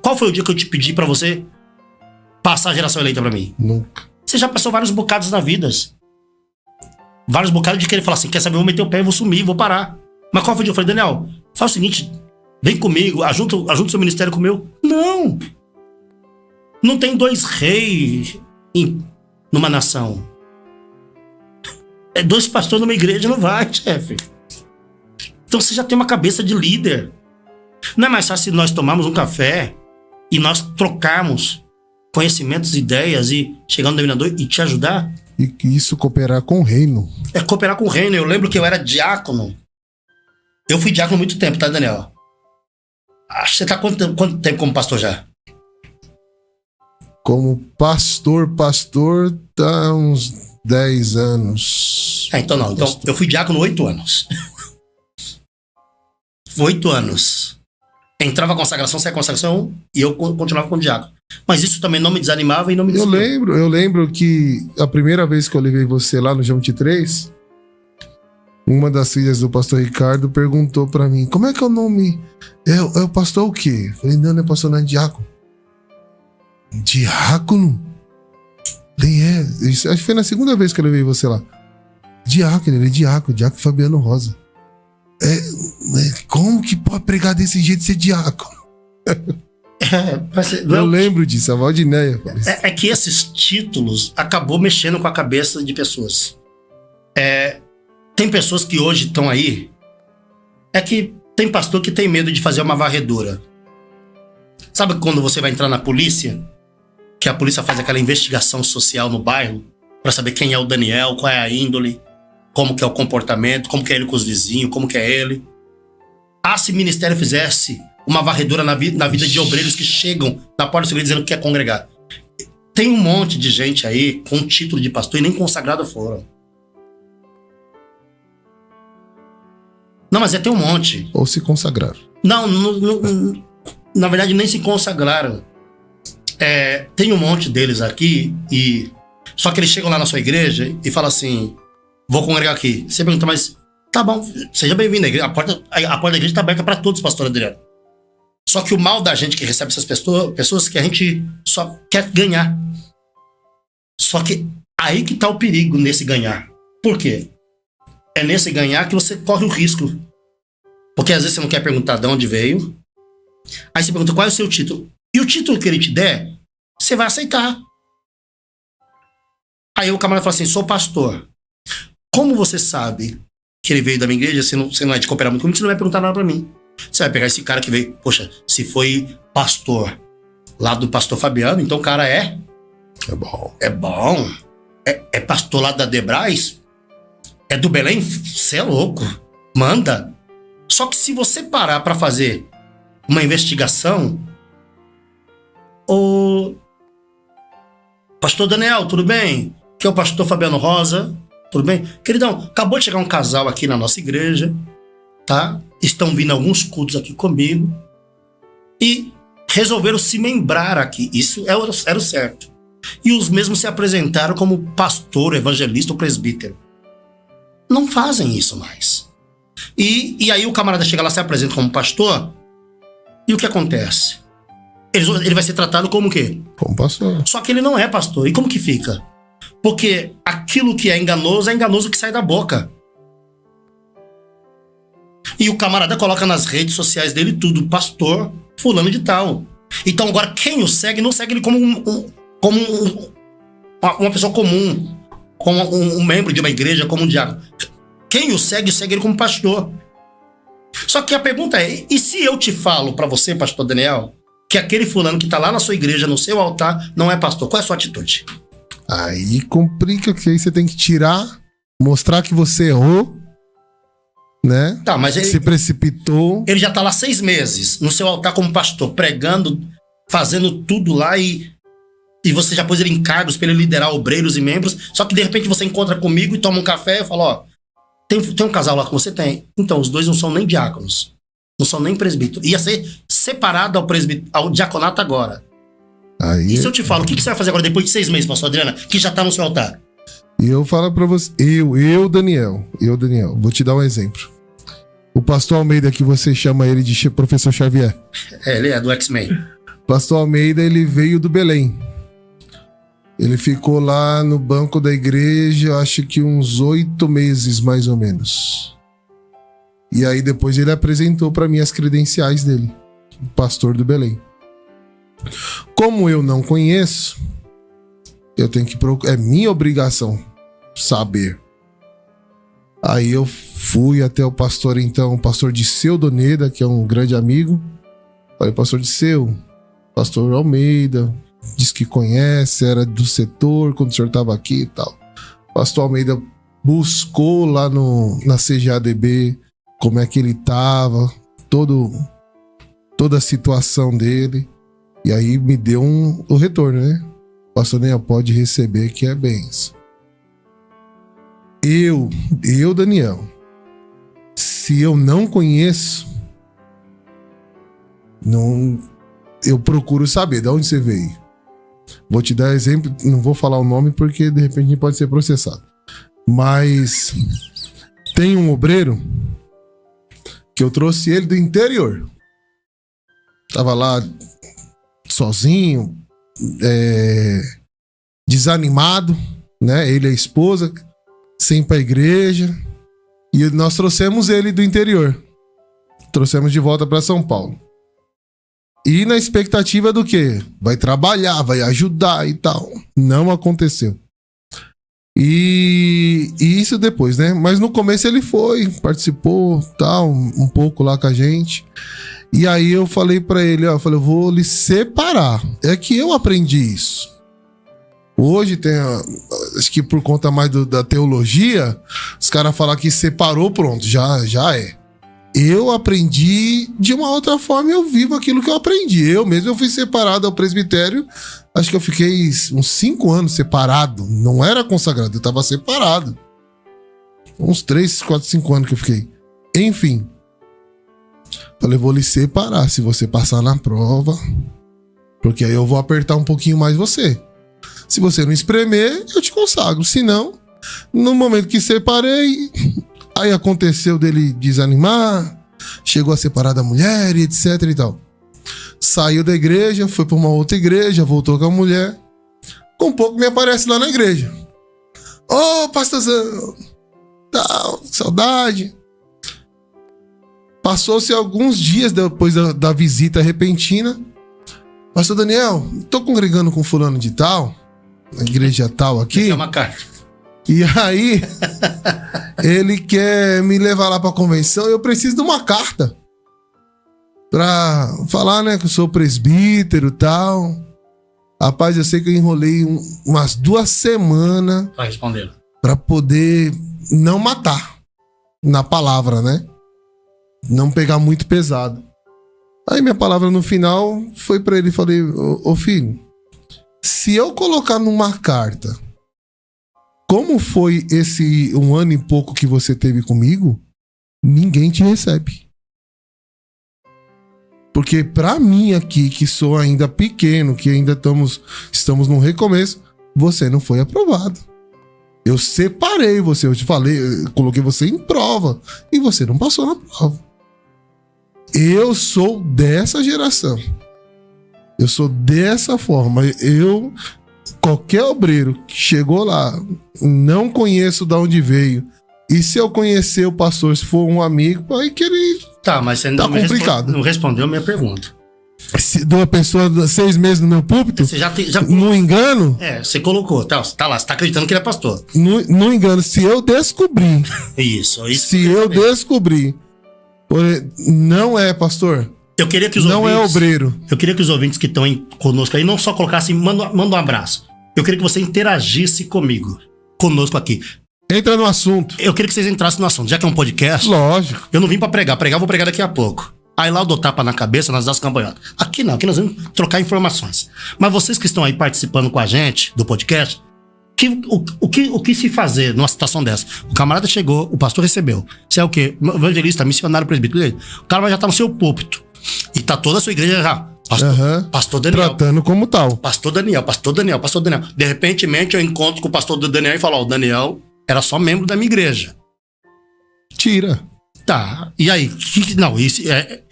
Qual foi o dia que eu te pedi para você passar a geração eleita para mim? Nunca. Você já passou vários bocados na vida. Vários bocados de querer falar assim: quer saber, eu vou meter o pé, eu vou sumir, vou parar. Mas qual foi o dia? Eu falei: Daniel, faz o seguinte, vem comigo, ajunta o seu ministério com o meu. Não. Não tem 2 reis numa nação. É 2 pastores numa igreja, não vai, chefe. Então você já tem uma cabeça de líder. Não é mais fácil nós tomarmos um café e nós trocarmos conhecimentos, ideias e chegar no dominador e te ajudar? E isso cooperar com o reino. É cooperar com o reino. Eu lembro que eu era diácono. Eu fui diácono há muito tempo, tá, Daniel? Você tá quanto tempo como pastor já? Como pastor, tá uns 10 anos. Então não. Então eu fui diácono 8 anos. 8 anos. Entrava a consagração, saia a consagração e eu continuava como diácono. Mas isso também não me desanimava e não me desviou. Eu lembro que a primeira vez que eu levei você lá no Jamute 3, uma das filhas do pastor Ricardo perguntou pra mim: como é que é o nome? É o pastor o quê? Eu falei: não é pastor, não, é diácono. Diácono? Acho que foi na segunda vez que eu levei você lá. Diácono, ele é diácono Fabiano Rosa. Como que pode pregar desse jeito e ser diácono? Eu lembro disso, a Valdineia. É que esses títulos acabou mexendo com a cabeça de pessoas. Tem pessoas que hoje estão aí. É que tem pastor que tem medo de fazer uma varredura. Sabe quando você vai entrar na polícia? Que a polícia faz aquela investigação social no bairro para saber quem é o Daniel, qual é a índole, como que é o comportamento, como que é ele com os vizinhos, como que é ele. Se o ministério fizesse uma varredura na vida de obreiros que chegam na porta da igreja dizendo que quer congregar. Tem um monte de gente aí com título de pastor e nem consagrado foram. Não, mas tem um monte. Ou se consagraram. Não, na verdade nem se consagraram. Tem um monte deles aqui só que eles chegam lá na sua igreja e falam assim: vou congregar aqui. Você pergunta: mas tá bom, seja bem-vindo à igreja. A porta da igreja está aberta para todos, pastor Adriano. Só que o mal da gente que recebe essas pessoas que a gente só quer ganhar. Só que aí que tá o perigo nesse ganhar. Por quê? É nesse ganhar que você corre o risco. Porque às vezes você não quer perguntar de onde veio. Aí você pergunta: qual é o seu título? E o título que ele te der, você vai aceitar. Aí o camarada fala assim: sou pastor. Como você sabe que ele veio da minha igreja? Você não é de cooperar muito comigo, você não vai perguntar nada pra mim. Você vai pegar esse cara que veio, poxa, se foi pastor lá do pastor Fabiano, então o cara é bom. É bom. É pastor lá da Debrais? É do Belém? Você é louco. Manda. Só que se você parar pra fazer uma investigação, pastor Daniel, tudo bem? Que é o pastor Fabiano Rosa, tudo bem? Queridão, acabou de chegar um casal aqui na nossa igreja, tá? Estão vindo alguns cultos aqui comigo e resolveram se membrar aqui. Isso era o certo. e os mesmos se apresentaram como pastor, evangelista ou presbítero. Não fazem isso mais. E aí o camarada chega lá, se apresenta como pastor, e o que acontece? Ele vai ser tratado como o quê? Como pastor. Só que ele não é pastor. E como que fica? Porque aquilo que é enganoso que sai da boca. E o camarada coloca nas redes sociais dele tudo, pastor fulano de tal. Então agora quem o segue, não segue ele como uma pessoa comum, como um membro de uma igreja, como um diácono. Quem o segue ele como pastor. Só que a pergunta é, e se eu te falo pra você, pastor Daniel, que aquele fulano que tá lá na sua igreja, no seu altar, não é pastor, qual é a sua atitude? Aí complica, que aí você tem que tirar, mostrar que você errou, né? Tá, mas ele se precipitou. Ele já tá lá 6 meses no seu altar como pastor, pregando, fazendo tudo lá e você já pôs ele em cargos para ele liderar obreiros e membros, só que de repente você encontra comigo e toma um café e fala, ó, tem um casal lá que você tem. Então, os dois não são nem diáconos, não são nem presbítero. Ia ser separado ao diaconato agora. Aí, e se eu te falo, o que você vai fazer agora depois de 6 meses, pastor Adriana, que já tá no seu altar? E eu falo pra você, Daniel, vou te dar um exemplo. O pastor Almeida, que você chama ele de professor Xavier. Ele é do X-Men. Pastor Almeida, ele veio do Belém. Ele ficou lá no banco da igreja, acho que uns 8 meses, mais ou menos. E aí depois ele apresentou pra mim as credenciais dele. Pastor do Belém. Como eu não conheço, eu tenho que procurar. É minha obrigação saber. Aí eu fui até o pastor, então, o pastor Disseu Doneda, que é um grande amigo. Falei, pastor Disseu, pastor Almeida, diz que conhece, era do setor quando o senhor estava aqui e tal. Pastor Almeida buscou lá na CGADB como é que ele estava, toda a situação dele. E aí me deu o retorno, né? Pastor Daniel, pode receber que é bênção. Eu, Daniel, se eu não conheço, eu procuro saber de onde você veio. Vou te dar exemplo, não vou falar o nome porque de repente pode ser processado. Mas tem um obreiro que eu trouxe ele do interior. Tava lá sozinho, desanimado, né? Ele e a esposa, sem ir pra igreja. E nós trouxemos ele do interior. Trouxemos de volta para São Paulo. E na expectativa do quê? Vai trabalhar, vai ajudar e tal. Não aconteceu. E isso depois, né? Mas no começo ele foi, participou, tal, um pouco lá com a gente. E aí eu falei pra ele, ó, eu vou lhe separar. É que eu aprendi isso. Hoje tem, acho que por conta mais da teologia, os caras falam que separou, pronto, já é. Eu aprendi de uma outra forma e eu vivo aquilo que eu aprendi. Eu mesmo fui separado ao presbitério, acho que eu fiquei uns 5 anos separado. Não era consagrado, eu estava separado. Uns 3, 4, 5 anos que eu fiquei. Enfim. Falei, vou lhe separar se você passar na prova, porque aí eu vou apertar um pouquinho mais você. Se você não espremer, eu te consagro. Se não, no momento que separei, aí aconteceu dele desanimar, chegou a separar da mulher e etc e tal. Saiu da igreja, foi para uma outra igreja, voltou com a mulher. Com pouco me aparece lá na igreja. Ô, pastorzão, tal, saudade. Passou-se alguns dias depois da visita repentina. Pastor Daniel, tô congregando com fulano de tal, na igreja tal aqui. É uma carta. E aí, ele quer me levar lá pra convenção. Eu preciso de uma carta pra falar, né, que eu sou presbítero e tal. Rapaz, eu sei que eu enrolei umas 2 semanas Pra responder. Pra poder não matar na palavra, né? Não pegar muito pesado. Aí minha palavra no final foi pra ele, falei, ô filho, se eu colocar numa carta como foi esse 1 ano e pouco que você teve comigo, ninguém te recebe. Porque pra mim aqui, que sou ainda pequeno, que ainda estamos num recomeço, você não foi aprovado. Eu separei você, eu te falei, eu coloquei você em prova e você não passou na prova. Eu sou dessa geração. Eu sou dessa forma. Qualquer obreiro que chegou lá, não conheço de onde veio. E se eu conhecer o pastor, se for um amigo, aí que ele... Tá, mas você tá complicado. não respondeu a minha pergunta. Se de uma pessoa 6 meses no meu púlpito, você já não engano... você colocou, tá lá, você tá acreditando que ele é pastor. Não engano, se eu descobrir... Isso se eu descobrir... Não é pastor. Eu queria que os não ouvintes, é obreiro. Eu queria que os ouvintes que estão conosco aí não só colocassem, manda um abraço. Eu queria que você interagisse conosco aqui. Entra no assunto. Eu queria que vocês entrassem no assunto. Já que é um podcast... Lógico. Eu não vim pra pregar. Eu vou pregar daqui a pouco. Aí lá eu dou tapa na cabeça, nós damos campanhotas. Aqui não, aqui nós vamos trocar informações. Mas vocês que estão aí participando com a gente do podcast, o que se fazer numa situação dessa? O camarada chegou, o pastor recebeu. Você é o quê? Evangelista, missionário, presbítero. O cara já tá no seu púlpito. E tá toda a sua igreja já. Pastor Daniel. Tratando como tal. Pastor Daniel. De repentemente eu encontro com o pastor Daniel e falo, o Daniel era só membro da minha igreja. Tira. Tá, e aí? Não,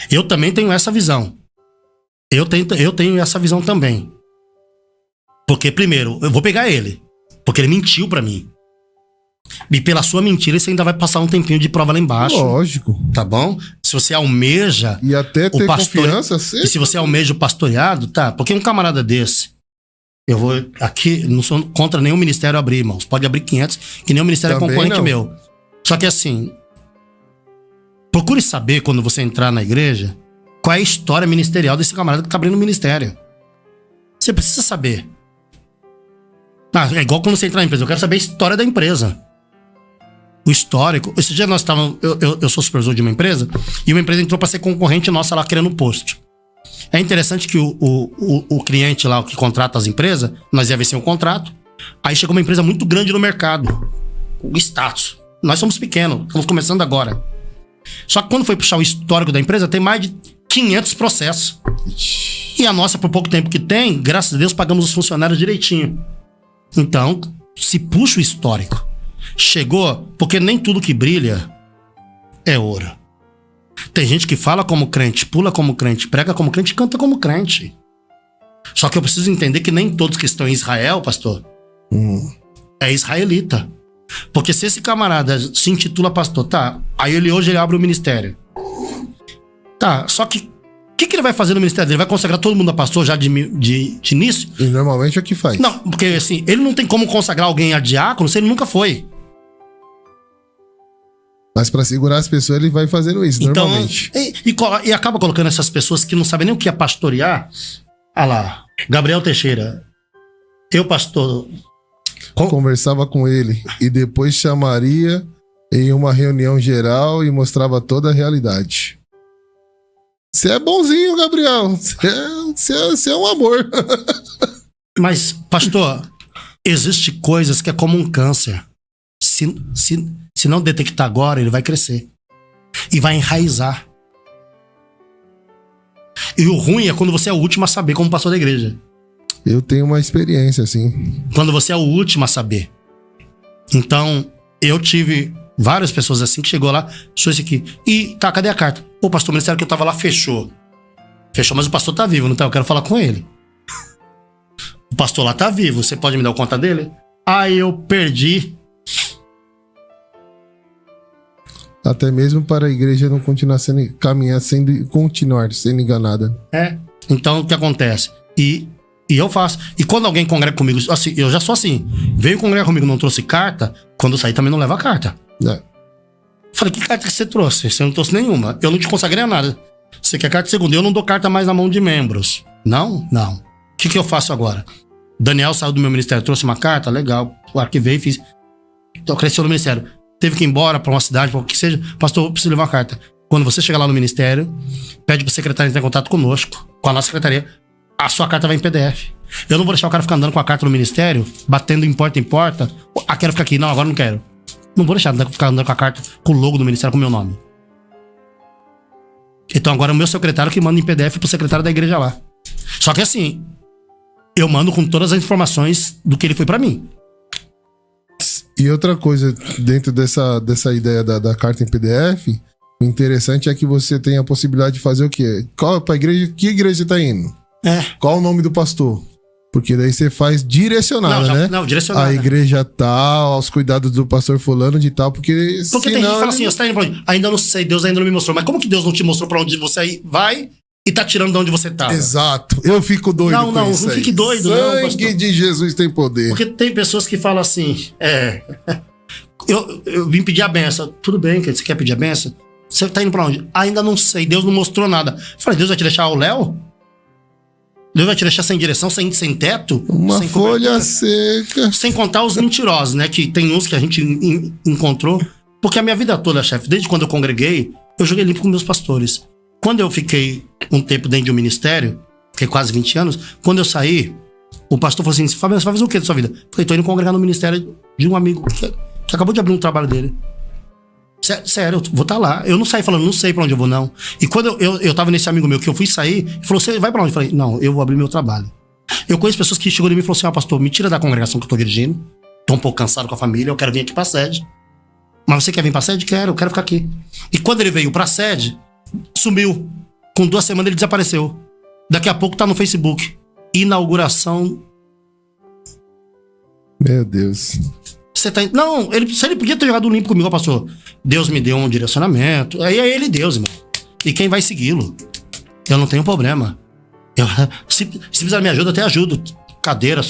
eu também tenho essa visão. Eu tenho essa visão também. Porque, primeiro, eu vou pegar ele. Porque ele mentiu pra mim. E pela sua mentira, você ainda vai passar um tempinho de prova lá embaixo. Lógico. Tá bom? Se você almeja... E até ter confiança... E se você almeja o pastoreado, tá? Porque um camarada desse... Eu vou... Aqui, não sou contra nenhum ministério abrir, irmãos. Pode abrir 500, que nem o ministério também é concorrente meu. Só que assim... Procure saber, quando você entrar na igreja, qual é a história ministerial desse camarada que tá abrindo o ministério. Você precisa saber. É igual quando você entra na empresa. Eu quero saber a história da empresa. O histórico. Esse dia nós estávamos... Eu sou supervisor de uma empresa, e uma empresa entrou para ser concorrente nossa lá, querendo um posto. É interessante que o cliente lá, o que contrata as empresas, nós ia vencer um contrato. Aí chegou uma empresa muito grande no mercado. O status. Nós somos pequenos, estamos começando agora. Só que quando foi puxar o histórico da empresa, tem mais de 500 processos. E a nossa, por pouco tempo que tem, graças a Deus, pagamos os funcionários direitinho. Então, se puxa o histórico. Chegou, porque nem tudo que brilha é ouro. Tem gente que fala como crente, pula como crente, prega como crente e canta como crente. Só que eu preciso entender que nem todos que estão em Israel, pastor, é israelita. Porque se esse camarada se intitula pastor, tá, aí hoje ele abre o ministério. Tá, só que o que ele vai fazer no ministério dele? Vai consagrar todo mundo a pastor já de início? E normalmente é o que faz. Não, porque assim, ele não tem como consagrar alguém a diácono se ele nunca foi. Mas pra segurar as pessoas, ele vai fazendo isso, então, normalmente. E acaba colocando essas pessoas que não sabem nem o que é pastorear. Ah lá, Gabriel Teixeira. Eu, pastor... Conversava com ele e depois chamaria em uma reunião geral e mostrava toda a realidade. Você é bonzinho, Gabriel. Você é um amor. Mas, pastor, existe coisas que é como um câncer. Se não detectar agora, ele vai crescer. E vai enraizar. E o ruim é quando você é o último a saber como pastor da igreja. Eu tenho uma experiência, assim. Quando você é o último a saber. Então, eu tive várias pessoas assim que chegou lá, sou esse aqui. E, tá, cadê a carta? O pastor, o ministério que eu tava lá fechou. Fechou, mas o pastor tá vivo, não tá? Eu quero falar com ele. O pastor lá tá vivo, você pode me dar o conta dele? Aí eu perdi. Até mesmo para a igreja não continuar continuar sendo enganada. Então, o que acontece? E eu faço. E quando alguém congrega comigo, assim, eu já sou assim. Veio congregar comigo, não trouxe carta, quando eu sair também não leva a carta. Falei, que carta que você trouxe? Você não trouxe nenhuma. Eu não te consagrei a nada. Você quer carta segunda? Eu não dou carta mais na mão de membros. Não. O que eu faço agora? Daniel saiu do meu ministério, trouxe uma carta, legal. O arquivei, fiz. Então, cresceu no ministério. Teve que ir embora pra uma cidade, pra o que seja. Pastor, eu preciso levar uma carta. Quando você chegar lá no ministério, pede pro secretário entrar em contato conosco, com a nossa secretaria. A sua carta vai em PDF. Eu não vou deixar o cara ficar andando com a carta no ministério, batendo em porta em porta. Quero ficar aqui. Não, agora não quero. Não vou deixar ficar andando com a carta com o logo do ministério, com o meu nome. Então agora é o meu secretário que manda em PDF pro secretário da igreja lá. Só que assim, eu mando com todas as informações do que ele foi pra mim. E outra coisa, dentro dessa ideia da carta em PDF, o interessante é que você tem a possibilidade de fazer o quê? Pra igreja, que igreja você tá indo? Qual o nome do pastor? Porque daí você faz direcionado, né? Não, direcionado. A igreja tal, aos cuidados do pastor fulano de tal, porque tem gente que fala assim, você tá indo pra onde? Ainda não sei, Deus ainda não me mostrou. Mas como que Deus não te mostrou pra onde você vai e tá tirando de onde você tá? Exato. Eu fico doido com isso. Não fique doido, Sangue não, pastor. de Jesus tem poder. Porque tem pessoas que falam assim, eu vim pedir a benção. Tudo bem, você quer pedir a benção? Você tá indo pra onde? Ainda não sei, Deus não mostrou nada. Eu falei, Deus vai te deixar ao léu? Deus vai te deixar sem direção, sem teto? Uma sem folha cobertura? seca. Sem contar os mentirosos, né? Que tem uns que a gente encontrou. Porque a minha vida toda, chefe, desde quando eu congreguei, eu joguei limpo com meus pastores. Quando eu fiquei um tempo dentro de um ministério, fiquei quase 20 anos, quando eu saí, o pastor falou assim, Fabiano, você vai fazer o que da sua vida? Eu falei, tô indo congregar no ministério de um amigo que acabou de abrir um trabalho dele. Sério, eu vou estar lá. Eu não saí falando, não sei pra onde eu vou, não. E quando eu tava nesse amigo meu que eu fui sair, ele falou, você vai pra onde? Eu falei, não, eu vou abrir meu trabalho. Eu conheço pessoas que chegou em mim e falaram assim, pastor, me tira da congregação que eu tô dirigindo. Tô um pouco cansado com a família, eu quero vir aqui pra sede. Mas você quer vir pra sede? Quero, eu quero ficar aqui. E quando ele veio pra sede, sumiu. Com 2 semanas ele desapareceu. Daqui a pouco tá no Facebook. Inauguração. Meu Deus. Você tá... Não, se ele podia ter jogado limpo comigo, pastor. Deus me deu um direcionamento. Aí é ele Deus, irmão. E quem vai segui-lo? Eu não tenho problema. Se precisar me ajuda, eu até ajudo. Cadeira.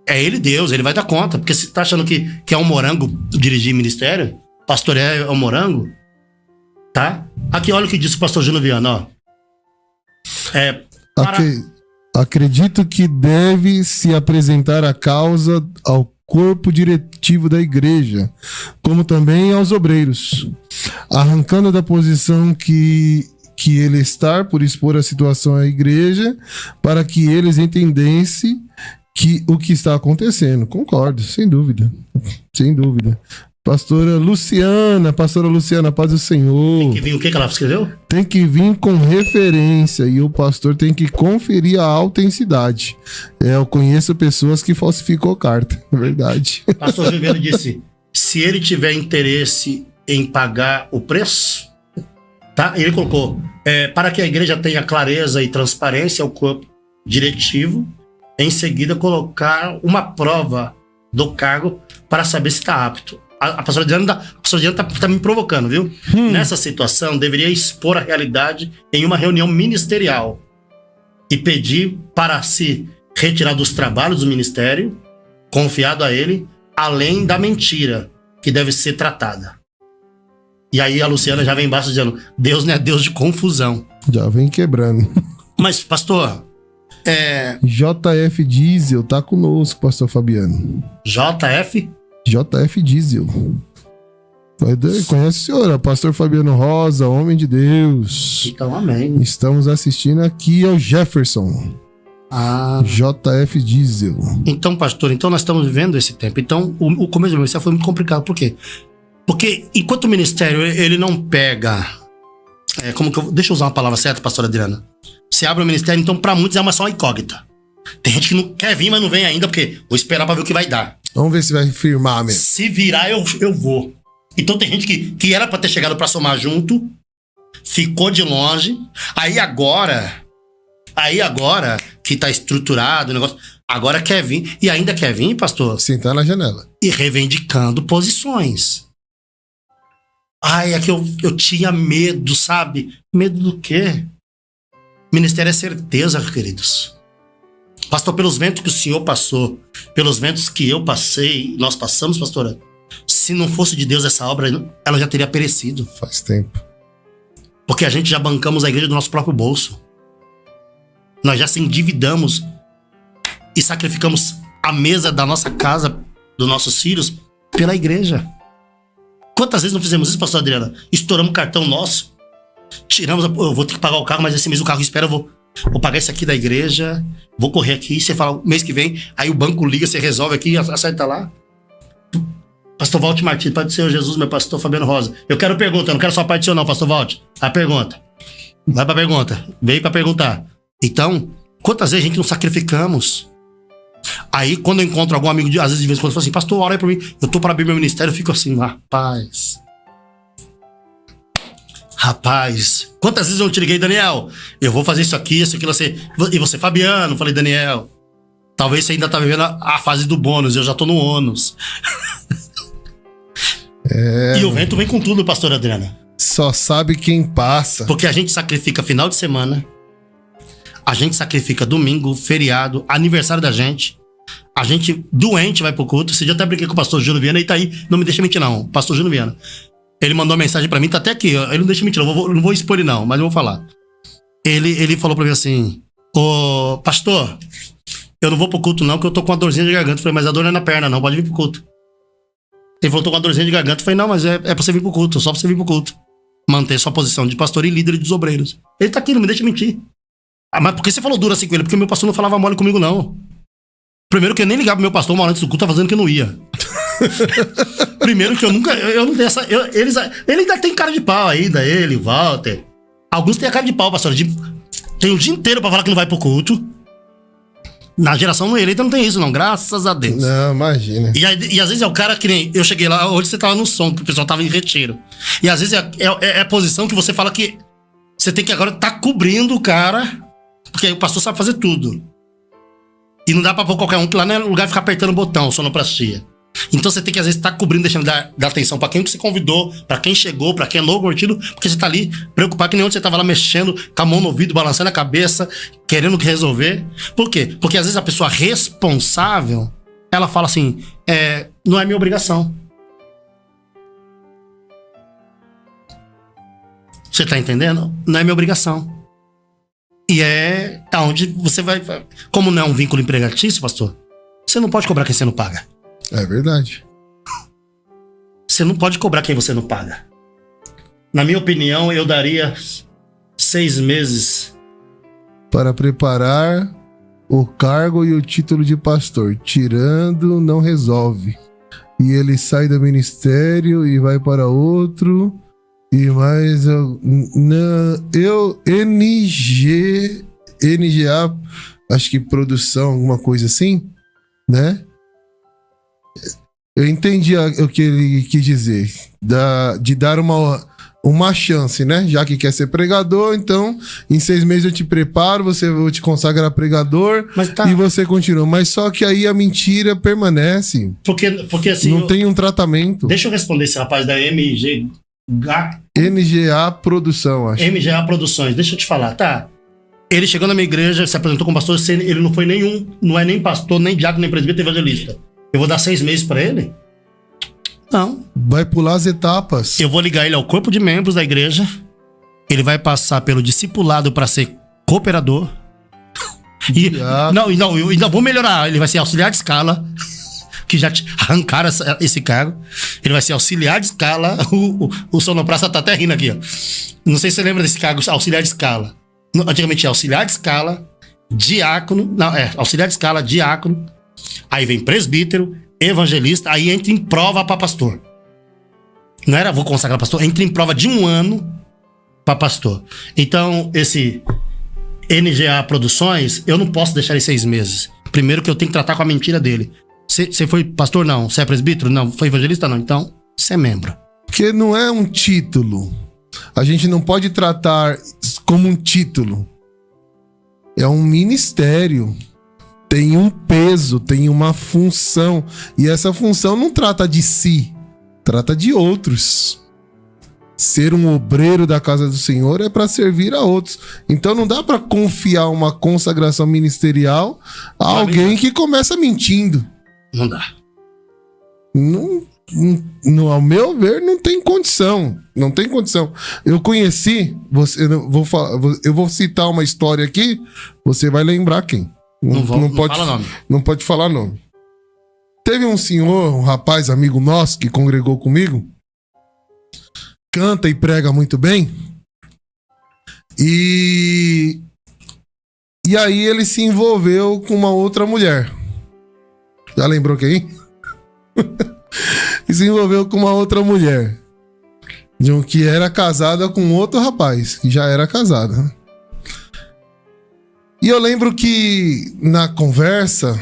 É ele Deus, ele vai dar conta. Porque você tá achando que é um morango dirigir ministério? Pastor é um morango? Tá? Aqui, olha o que disse o pastor Júnior Viana, ó. Acredito que deve se apresentar a causa ao corpo diretivo da igreja, como também aos obreiros, arrancando da posição que ele está por expor a situação à igreja, para que eles entendessem o que está acontecendo. Concordo, sem dúvida. Sem dúvida. Pastora Luciana, paz do Senhor. Tem que vir o que ela escreveu? Tem que vir com referência e o pastor tem que conferir a autenticidade. Eu conheço pessoas que falsificam carta, é verdade. Pastor Juliano disse, se ele tiver interesse em pagar o preço, tá? Ele colocou, para que a igreja tenha clareza e transparência ao corpo diretivo, em seguida colocar uma prova do cargo para saber se está apto. A pastora Diana tá me provocando, viu? Nessa situação, deveria expor a realidade em uma reunião ministerial e pedir para se retirar dos trabalhos do ministério, confiado a ele, além da mentira que deve ser tratada. E aí a Luciana já vem embaixo dizendo, Deus não é Deus de confusão. Já vem quebrando. Mas, pastor... JF Diesel tá conosco, pastor Fabiano. JF Diesel. Conhece o senhor, pastor Fabiano Rosa, homem de Deus. Então, amém. Estamos assistindo aqui ao Jefferson. JF Diesel. Então, pastor, nós estamos vivendo esse tempo. Então, o começo do ministério foi muito complicado. Por quê? Porque enquanto o ministério, ele não pega... deixa eu usar uma palavra certa, pastora Adriana. Você abre o ministério, então pra muitos é uma só incógnita. Tem gente que não quer vir, mas não vem ainda, porque vou esperar pra ver o que vai dar. Vamos ver se vai firmar mesmo. Se virar, eu vou. Então tem gente que era pra ter chegado pra somar junto, ficou de longe, aí agora que tá estruturado o negócio, agora quer vir, e ainda quer vir, pastor? Sentar na janela. E reivindicando posições. Ai, é que eu tinha medo, sabe? Medo do quê? Ministério é certeza, queridos. Pastor, pelos ventos que o senhor passou, pelos ventos que eu passei, nós passamos, pastora, se não fosse de Deus essa obra, ela já teria perecido. Faz tempo. Porque a gente já bancamos a igreja do nosso próprio bolso. Nós já se endividamos e sacrificamos a mesa da nossa casa, dos nossos filhos, pela igreja. Quantas vezes não fizemos isso, pastor Adriana? Estouramos o cartão nosso, tiramos, eu vou ter que pagar o carro, mas esse mês o carro espera, eu vou pagar isso aqui da igreja, vou correr aqui, você fala, mês que vem, aí o banco liga, você resolve aqui, acerta lá. Pastor Walter Martins, Pai do Senhor Jesus, meu pastor Fabiano Rosa. Eu quero pergunta, eu não quero só a parte do senhor não, pastor Walter. A pergunta. Vai pra pergunta. Veio pra perguntar. Então, quantas vezes a gente não sacrificamos Aí, quando eu encontro algum amigo, às vezes de vez em quando, eu falo assim, pastor, ora aí pra mim. Eu tô pra abrir meu ministério, eu fico assim, Rapaz, quantas vezes eu te liguei, Daniel? Eu vou fazer isso aqui, assim. E você, Fabiano? Falei, Daniel, talvez você ainda tá vivendo a fase do bônus, eu já tô no ônus. E o vento vem com tudo, pastor Adriana. Só sabe quem passa. Porque a gente sacrifica final de semana, a gente sacrifica domingo, feriado, aniversário da gente. A gente doente vai pro culto. Esse dia eu até brinquei com o pastor Júnior Viana e tá aí, não me deixa mentir não, pastor Júnior Viana. Ele mandou uma mensagem pra mim, tá até aqui, ó. Ele não deixa mentir, eu não vou expor ele não, mas eu vou falar. Ele falou pra mim assim, ô pastor, eu não vou pro culto não, porque eu tô com uma dorzinha de garganta. Eu falei, mas a dor não é na perna não, pode vir pro culto. Ele falou, tô com uma dorzinha de garganta. Eu falei, não, mas é pra você vir pro culto, só pra você vir pro culto. Manter sua posição de pastor e líder dos obreiros. Ele tá aqui, não me deixa mentir. Mas por que você falou duro assim com ele? Porque meu pastor não falava mole comigo não. Primeiro que eu nem ligava pro meu pastor uma hora antes do culto, tá fazendo que eu não ia. Primeiro que eu não tenho essa... Ele ainda tem cara de pau ainda, ele, Walter. Alguns têm a cara de pau, pastor. Tem o dia inteiro pra falar que não vai pro culto. Na geração não eleita não tem isso, não. Graças a Deus. Não, imagina. E às vezes é o cara que nem... Eu cheguei lá, hoje você tava no som, que o pessoal tava em retiro. E às vezes é a posição que você fala que... Você tem que agora tá cobrindo o cara, porque o pastor sabe fazer tudo. E não dá pra pôr qualquer um, que lá não é lugar de ficar apertando o botão, sonoplastia. Então você tem que às vezes estar cobrindo, deixando dar atenção pra quem que você convidou, pra quem chegou, pra quem é novo curtido, porque você tá ali preocupado que nem onde você tava lá mexendo, com a mão no ouvido, balançando a cabeça, querendo resolver. Por quê? Porque às vezes a pessoa responsável, ela fala assim, não é minha obrigação. Você tá entendendo? Não é minha obrigação. E é onde você vai... Como não é um vínculo empregatício, pastor, você não pode cobrar quem você não paga. É verdade. Você não pode cobrar quem você não paga. Na minha opinião, eu daria 6 meses. Para preparar o cargo e o título de pastor. Tirando, não resolve. E ele sai do ministério e vai para outro... E mais NGA, acho que produção, alguma coisa assim, né? Eu entendi o que ele quis dizer, de dar uma chance, né? Já que quer ser pregador, então em 6 meses eu te preparo, vou te consagrar pregador e você continua. Mas só que aí a mentira permanece. Porque assim... Não tem um tratamento. Deixa eu responder esse rapaz da NGA Produção, acho. MGA Produções, deixa eu te falar, tá? Ele chegou na minha igreja, se apresentou como pastor, ele não foi não é nem pastor, nem diácono, nem presbítero, evangelista. Eu vou dar 6 meses pra ele? Não. Vai pular as etapas. Eu vou ligar ele ao corpo de membros da igreja, ele vai passar pelo discipulado pra ser cooperador. Não, eu ainda vou melhorar, ele vai ser auxiliar de escala, que já te arrancaram esse cargo. Ele vai ser auxiliar de escala. O sonoplasta tá até rindo aqui, ó. Não sei se você lembra desse cargo, auxiliar de escala. Antigamente é auxiliar de escala, diácono. Não, auxiliar de escala, diácono. Aí vem presbítero, evangelista. Aí entra em prova pra pastor. Não era vou consagrar pastor, entra em prova de 1 ano pra pastor. Então, esse NGA Produções, eu não posso deixar ele 6 meses. Primeiro que eu tenho que tratar com a mentira dele. Você foi pastor? Não. Você é presbítero? Não. Foi evangelista? Não. Então, você é membro. Porque não é um título. A gente não pode tratar como um título. É um ministério. Tem um peso, tem uma função. E essa função não trata de si, trata de outros. Ser um obreiro da casa do Senhor é para servir a outros. Então não dá para confiar uma consagração ministerial a alguém que começa mentindo. Não dá. Ao meu ver, não tem condição. Não tem condição. Eu conheci, eu vou citar uma história aqui, você vai lembrar quem. Não pode falar nome. Não pode falar nome. Teve um senhor, um rapaz, amigo nosso, que congregou comigo, canta e prega muito bem, e aí ele se envolveu com uma outra mulher. Já lembrou quem? E se envolveu com uma outra mulher, que era casada com outro rapaz, que já era casada. E eu lembro que na conversa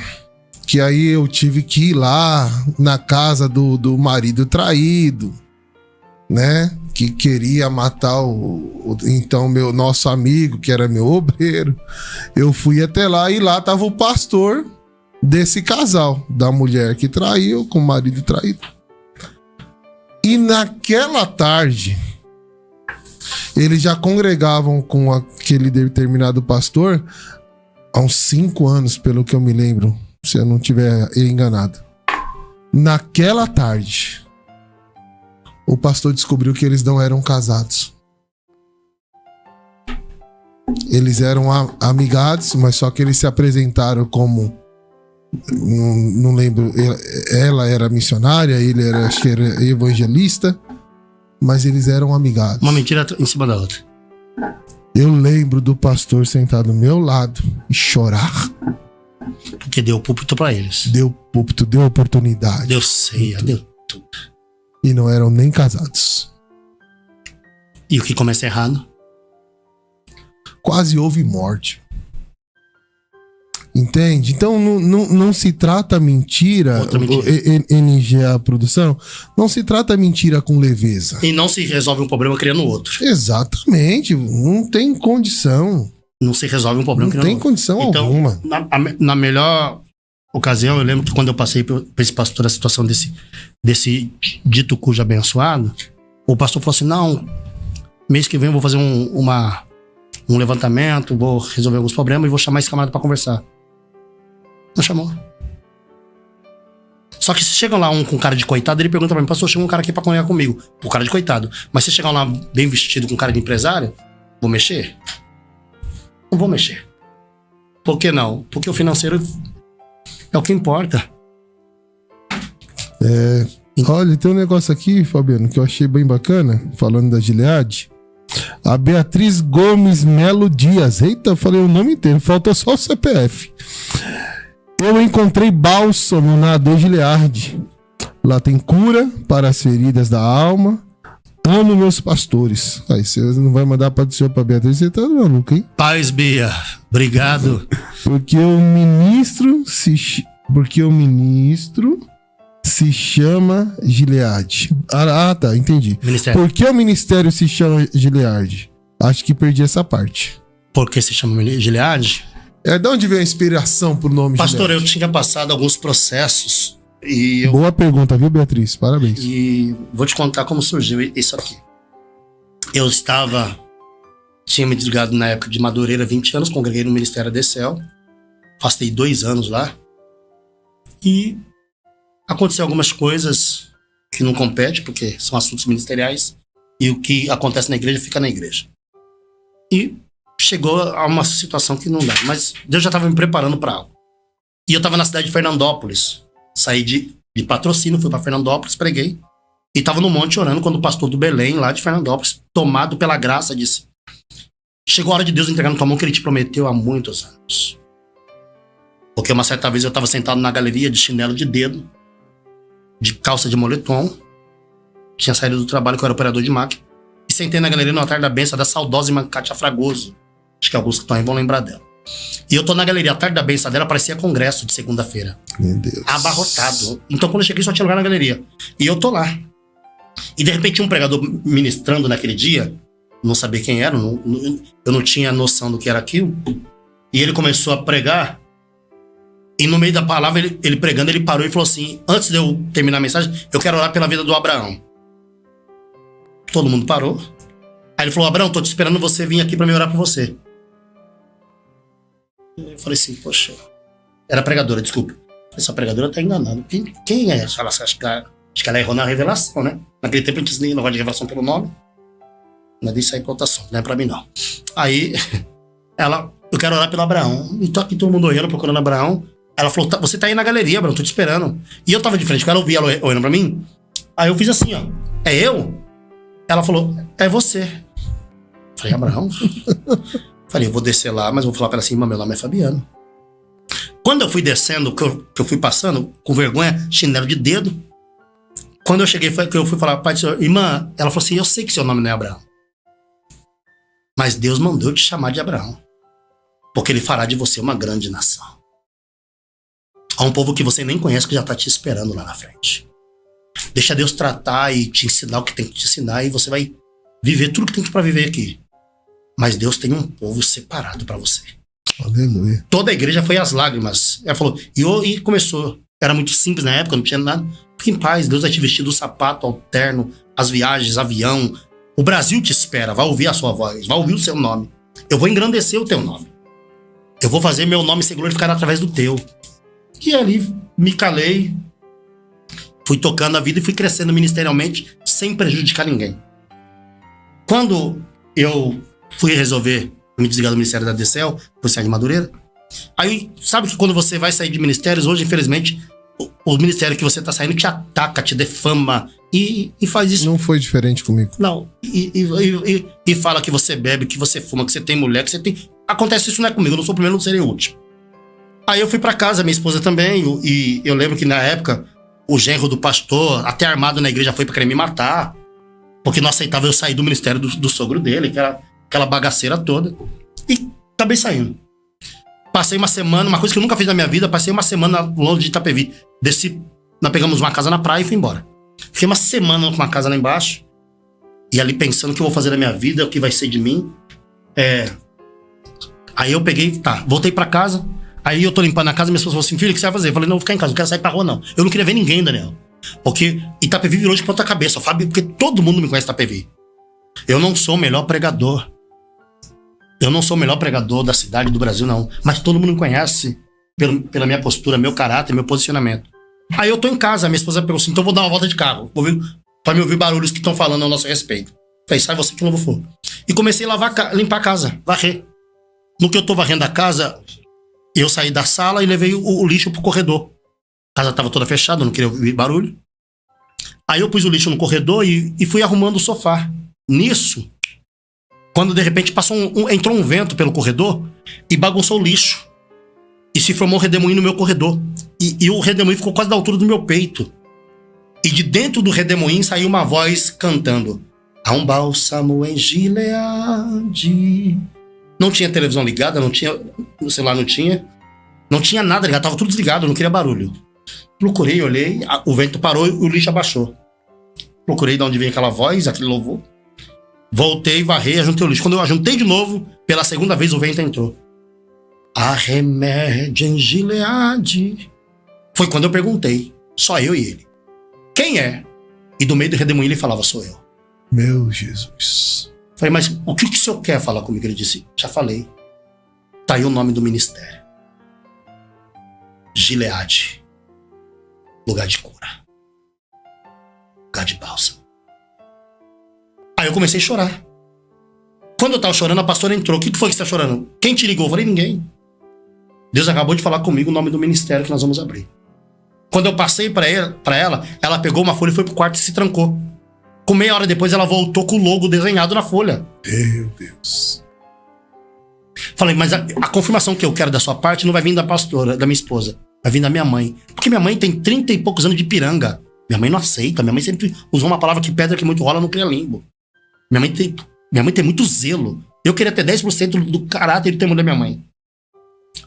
que aí eu tive que ir lá na casa do marido traído, né? Que queria matar então nosso amigo, que era meu obreiro. Eu fui até lá e lá tava o pastor desse casal, da mulher que traiu com o marido traído. E naquela tarde, eles já congregavam com aquele determinado pastor há uns 5 anos, pelo que eu me lembro, se eu não estiver enganado. Naquela tarde, o pastor descobriu que eles não eram casados. Eles eram amigados, mas só que eles se apresentaram como... Não lembro, ela era missionária, ele era, acho que era evangelista, mas eles eram amigados. Uma mentira em cima da outra. Eu lembro do pastor sentado do meu lado e chorar. Porque deu púlpito pra eles. Deu púlpito, deu oportunidade. Deu ceia, deu tudo. E não eram nem casados. E o que começa errado? Quase houve morte. Entende? Então não se trata mentira, NGA Produção, não se trata mentira com leveza. E não se resolve um problema criando outro. Exatamente, não tem condição. Não se resolve um problema criando outro. Não tem condição alguma. Na melhor ocasião, eu lembro que quando eu passei por esse pastor, a situação desse dito cujo abençoado, o pastor falou assim, não, mês que vem eu vou fazer um levantamento, vou resolver alguns problemas e vou chamar esse camarada pra conversar. Não chamou. Só que se chegam lá com cara de coitado, ele pergunta pra mim, pastor, chegou um cara aqui pra conversar comigo. O cara de coitado. Mas se chegar lá bem vestido com cara de empresário, vou mexer? Não vou mexer. Por que não? Porque o financeiro é o que importa. Olha, tem um negócio aqui, Fabiano, que eu achei bem bacana, falando da Gileade. A Beatriz Gomes Melo Dias. Eita, eu falei o nome inteiro, falta só o CPF. Eu encontrei bálsamo na Gileade. Lá tem cura para as feridas da alma. Amo meus pastores. Aí você não vai mandar para o senhor, para Beatriz, você tá maluco, hein? Paz, Bia. Obrigado. Porque o ministro se chama Gileade. Tá, entendi. Ministério. Por que o ministério se chama Gileade? Acho que perdi essa parte. Por que se chama Gileade? De onde veio a inspiração pro nome Pastor, Gileade? eu tinha passado alguns processos e Boa pergunta, viu, Beatriz? Parabéns. E vou te contar como surgiu isso aqui. Eu tinha me desligado na época de Madureira, 20 anos, congreguei no Ministério da Céu, passei 2 anos lá e aconteceu algumas coisas que não competem, porque são assuntos ministeriais, e o que acontece na igreja fica na igreja. E chegou a uma situação que não dá, mas Deus já estava me preparando para algo. E eu estava na cidade de Fernandópolis, saí de Patrocínio, fui para Fernandópolis, preguei, e estava no monte orando quando o pastor do Belém, lá de Fernandópolis, tomado pela graça, disse: chegou a hora de Deus entregar na tua mão que ele te prometeu há muitos anos. Porque uma certa vez eu estava sentado na galeria de chinelo de dedo, de calça de moletom, tinha saído do trabalho, que eu era operador de máquina, e sentei na galeria no altar da bênção da saudosa irmã Cátia Fragoso. Acho que alguns que estão aí vão lembrar dela. E eu tô na galeria, a tarde da benção dela parecia congresso de segunda-feira. Meu Deus. Abarrotado. Então quando eu cheguei só tinha lugar na galeria. E eu tô lá. E de repente um pregador ministrando naquele dia, não sabia quem era, eu não tinha noção do que era aquilo. E ele começou a pregar. E no meio da palavra, ele pregando, ele parou e falou assim: antes de eu terminar a mensagem, eu quero orar pela vida do Abraão. Todo mundo parou. Aí ele falou: Abraão, tô te esperando você vir aqui pra me orar por você. Eu falei assim: poxa, era pregadora, desculpa. Essa pregadora tá enganando. Quem é essa? Acho que ela errou na revelação, né? Naquele tempo a gente nem negócio de revelação pelo nome. Não é disso aí pra outra assunto, não é pra mim não. Aí, eu quero orar pelo Abraão. E tô aqui todo mundo olhando, procurando Abraão. Ela falou: você tá aí na galeria, Abraão, tô te esperando. E eu tava de frente, ela ouvia ela olhando pra mim. Aí eu fiz assim, ó: é eu? Ela falou: é você. Falei: Abraão? Falei: eu vou descer lá, mas vou falar pra ela assim: meu nome é Fabiano. Quando eu fui descendo, que eu fui passando, com vergonha, chinelo de dedo. Quando eu cheguei, que eu fui falar: pai do senhor, irmã, ela falou assim: eu sei que seu nome não é Abraão, mas Deus mandou eu te chamar de Abraão, porque ele fará de você uma grande nação. Há um povo que você nem conhece que já tá te esperando lá na frente. Deixa Deus tratar e te ensinar o que tem que te ensinar e você vai viver tudo que tem pra viver aqui. Mas Deus tem um povo separado pra você. Aleluia. Toda a igreja foi às lágrimas. Ela falou, e começou. Era muito simples na época, não tinha nada. Fique em paz, Deus vai te vestir do sapato ao terno, as viagens, avião. O Brasil te espera, vai ouvir a sua voz, vai ouvir o seu nome. Eu vou engrandecer o teu nome. Eu vou fazer meu nome ser glorificado através do teu. E ali me calei, fui tocando a vida e fui crescendo ministerialmente sem prejudicar ninguém. Quando eu fui resolver me desligar do ministério da DCL, por sair de Madureira, aí sabe que quando você vai sair de ministérios, hoje infelizmente o ministério que você tá saindo te ataca, te defama e faz isso. Não foi diferente comigo. Não, e fala que você bebe, que você fuma, que você tem mulher, que você tem... Acontece isso não é comigo, eu não sou o primeiro, não serei o último. Aí eu fui pra casa, minha esposa também, e eu lembro que na época o genro do pastor, até armado na igreja, foi pra querer me matar, porque não aceitava eu sair do ministério do sogro dele, que era aquela bagaceira toda, e acabei saindo. Passei uma semana, uma coisa que eu nunca fiz na minha vida, passei uma semana longe de Itapevi. Desci, nós pegamos uma casa na praia e fui embora. Fiquei uma semana com uma casa lá embaixo, e ali pensando o que eu vou fazer na minha vida, o que vai ser de mim. Aí eu peguei, voltei pra casa. Aí eu tô limpando a casa e minha esposa falou assim, filho, o que você vai fazer? Eu falei, não, vou ficar em casa, não quero sair pra rua, não. Eu não queria ver ninguém, Daniel. Porque Itapevi virou de ponta cabeça, Fábio, porque todo mundo me conhece em Itapevi. Eu não sou o melhor pregador. Eu não sou o melhor pregador da cidade, do Brasil, não. Mas todo mundo me conhece pela minha postura, meu caráter, meu posicionamento. Aí eu tô em casa, minha esposa perguntou assim, então eu vou dar uma volta de carro. Pra me ouvir barulhos que estão falando ao nosso respeito. Falei, sai você que não vou for. E comecei a limpar a casa, varrer. No que eu tô varrendo a casa, eu saí da sala e levei o lixo pro corredor. A casa tava toda fechada, eu não queria ouvir barulho. Aí eu pus o lixo no corredor e fui arrumando o sofá. Nisso, quando de repente entrou um vento pelo corredor e bagunçou o lixo. E se formou um redemoinho no meu corredor. E o redemoinho ficou quase da altura do meu peito. E de dentro do redemoinho saiu uma voz cantando. Há um bálsamo em Gileade. Não tinha televisão ligada, não tinha... O celular não tinha. Não tinha nada ligado, tava tudo desligado, eu não queria barulho. Procurei, olhei, o vento parou e o lixo abaixou. Procurei de onde veio aquela voz, aquele louvor. Voltei, varrei, ajuntei o lixo. Quando eu ajuntei de novo, pela segunda vez o vento entrou. Há remédio em Gileade. Foi quando eu perguntei, só eu e ele. Quem é? E do meio do redemoinho ele falava, sou eu. Meu Jesus. Falei, mas o que o senhor quer falar comigo? Ele disse, já falei. Tá aí o nome do ministério. Gileade. Lugar de cura. Lugar de bálsamo. Aí eu comecei a chorar. Quando eu tava chorando, a pastora entrou. O que foi que você tá chorando? Quem te ligou? Eu falei, ninguém. Deus acabou de falar comigo o nome do ministério que nós vamos abrir. Quando eu passei pra ela, ela pegou uma folha e foi pro quarto e se trancou. Com meia hora depois, ela voltou com o logo desenhado na folha. Meu Deus. Falei, mas a confirmação que eu quero da sua parte não vai vir da pastora, da minha esposa. Vai vir da minha mãe. Porque minha mãe tem 30 e poucos anos de piranga. Minha mãe não aceita. Minha mãe sempre usou uma palavra que pedra que muito rola não cria limbo. Minha mãe tem muito zelo. Eu queria ter 10% do caráter e do temor da minha mãe.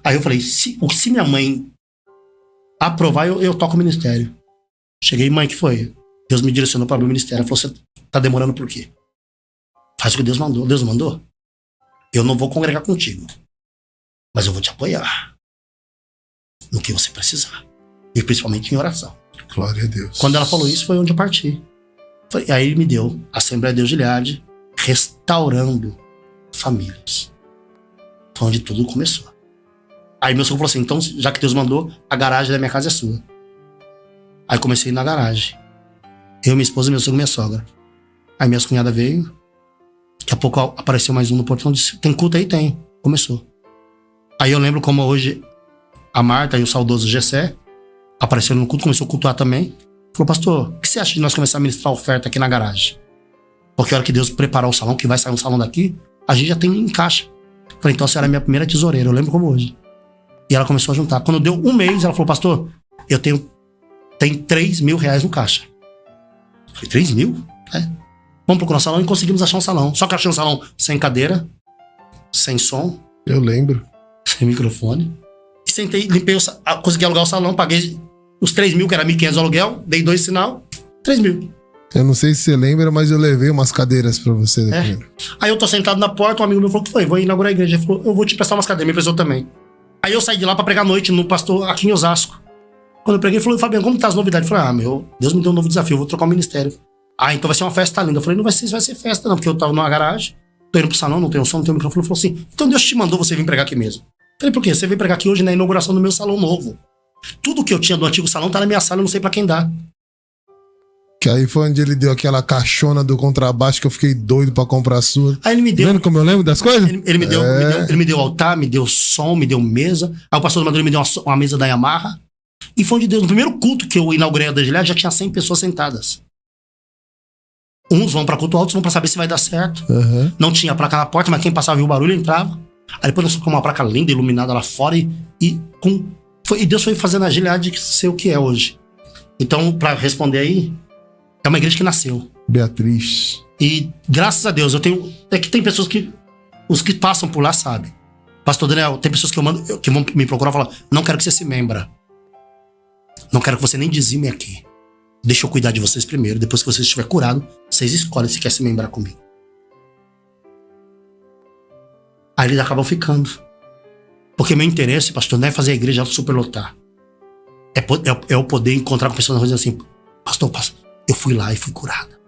Aí eu falei, se minha mãe aprovar, eu toco o ministério. Cheguei, mãe, que foi? Deus me direcionou para o ministério. Ela falou, você tá demorando por quê? Faz o que Deus mandou. Deus mandou? Eu não vou congregar contigo. Mas eu vou te apoiar. No que você precisar. E principalmente em oração. Glória a Deus. Quando ela falou isso, foi onde eu parti. Aí ele me deu a Assembleia de Deus Gileade, restaurando famílias. Foi onde tudo começou. Aí meu sogro falou assim, então, já que Deus mandou, a garagem da minha casa é sua. Aí comecei a ir na garagem. Eu, minha esposa, meu sogro e minha sogra. Aí minha cunhada veio. Daqui a pouco apareceu mais um no portão e disse, tem culto aí? Tem. Começou. Aí eu lembro como hoje a Marta e o saudoso Gessé apareceram no culto, começou a cultuar também. Falou, pastor, o que você acha de nós começar a ministrar oferta aqui na garagem? Porque a hora que Deus preparar o salão, que vai sair um salão daqui, a gente já tem em caixa. Falei, então a senhora é minha primeira tesoureira, eu lembro como hoje. E ela começou a juntar. Quando deu um mês, ela falou, pastor, eu tenho 3 mil reais no caixa. Eu falei, 3 mil? É. Vamos procurar um salão e conseguimos achar um salão. Só que achei um salão sem cadeira, sem som. Eu lembro. Sem microfone. sentei, limpei, consegui alugar o salão, paguei os 3 mil, que era 1.500 o aluguel, dei 2 sinal, 3 mil. Eu não sei se você lembra, mas eu levei umas cadeiras pra você depois. Aí eu tô sentado na porta, um amigo meu falou que foi, vou inaugurar a igreja. Ele falou, eu vou te prestar umas cadeiras, me prestou também. Aí eu saí de lá pra pregar à noite no pastor aqui em Osasco. Quando eu preguei, ele falou, Fabiano, como tá as novidades? Eu falei, Deus me deu um novo desafio, eu vou trocar o ministério. Então vai ser uma festa linda. Eu falei, não vai ser festa não, porque eu tava numa garagem, tô indo pro salão, não tenho som, não tenho microfone. Ele falou assim, então Deus te mandou você vir pregar aqui mesmo. Eu falei, por quê? Você veio pregar aqui hoje na inauguração do meu salão novo. Tudo que eu tinha do antigo salão tá na minha sala, eu não sei pra quem dá. Que aí foi onde ele deu aquela caixona do contrabaixo que eu fiquei doido pra comprar a sua. Aí ele me deu... Vendo como eu lembro das coisas? Ele me deu altar, me deu som, me deu mesa. Aí o pastor Madureira me deu uma mesa da Yamaha. E foi onde Deus, no primeiro culto que eu inaugurei a Degilead, já tinha 100 pessoas sentadas. Uns vão pra culto, outros vão pra saber se vai dar certo. Não tinha placa na porta, mas quem passava viu o barulho entrava. Aí depois nós ficamos com uma placa linda, iluminada lá fora. E Deus foi fazendo a Gilead ser o que é hoje. Então, pra responder aí, é uma igreja que nasceu. Beatriz. E graças a Deus, é que tem pessoas que... Os que passam por lá sabem. Pastor Daniel, tem pessoas que eu mando, que vão me procurar e falar, não quero que você se membra. Não quero que você nem dizime aqui. Deixa eu cuidar de vocês primeiro. Depois que você estiver curado, vocês escolhem se quer se membrar comigo. Aí eles acabam ficando. Porque meu interesse, pastor, não é fazer a igreja superlotar. É o poder encontrar com pessoas na rua e dizer assim, pastor, eu fui lá e fui curada.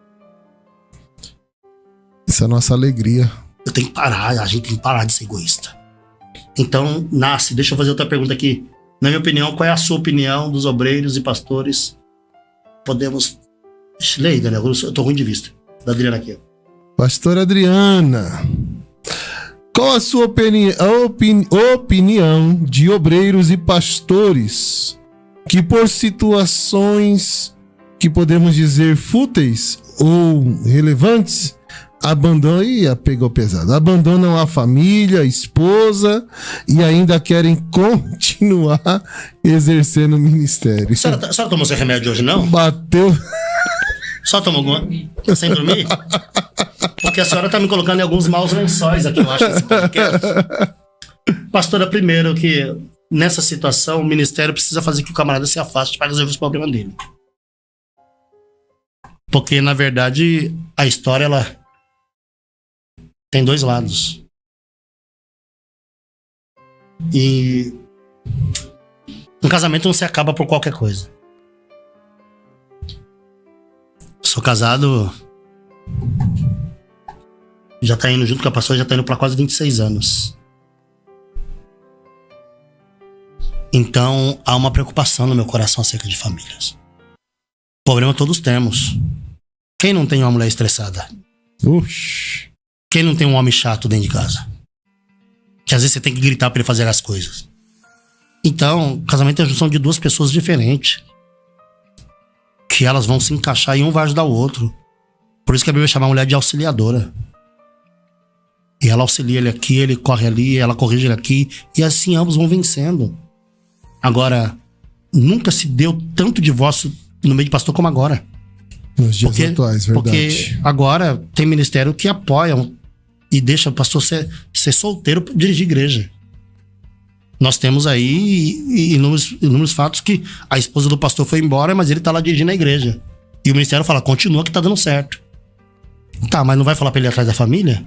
Isso é a nossa alegria. Eu tenho que parar, a gente tem que parar de ser egoísta. Então, deixa eu fazer outra pergunta aqui. Na minha opinião, qual é a sua opinião dos obreiros e pastores? Podemos... Leia, Daniel, eu tô ruim de vista. Da Adriana aqui. Pastora Adriana, qual a sua opinião de obreiros e pastores que por situações que podemos dizer fúteis ou relevantes, abandonam a família, a esposa e ainda querem continuar exercendo o ministério? A senhora tomou seu remédio hoje, não? Bateu. Só tomou alguma? Sem dormir? Porque a senhora tá me colocando em alguns maus lençóis aqui, eu acho, nesse podcast. Pastora, primeiro que nessa situação o ministério precisa fazer que o camarada se afaste para resolver os problemas dele. Porque, na verdade, a história, ela tem dois lados. E um casamento não se acaba por qualquer coisa. Sou casado, já tá indo junto com a pastora, já tá indo pra quase 26 anos. Então, há uma preocupação no meu coração acerca de famílias. Problema todos temos. Quem não tem uma mulher estressada? Oxi. Quem não tem um homem chato dentro de casa? Que às vezes você tem que gritar pra ele fazer as coisas. Então, casamento é a junção de duas pessoas diferentes. Que elas vão se encaixar e um vai ajudar o outro. Por isso que a Bíblia chama a mulher de auxiliadora. E ela auxilia ele aqui, ele corre ali, ela corrige ele aqui. E assim ambos vão vencendo. Agora, nunca se deu tanto divórcio no meio de pastor como agora. Nos dias atuais, verdade. Porque agora tem ministério que apoiam e deixa o pastor ser solteiro para dirigir igreja. Nós temos aí inúmeros fatos que a esposa do pastor foi embora, mas ele tá lá dirigindo a igreja. E o ministério fala, continua que tá dando certo. Tá, mas não vai falar pra ele ir atrás da família?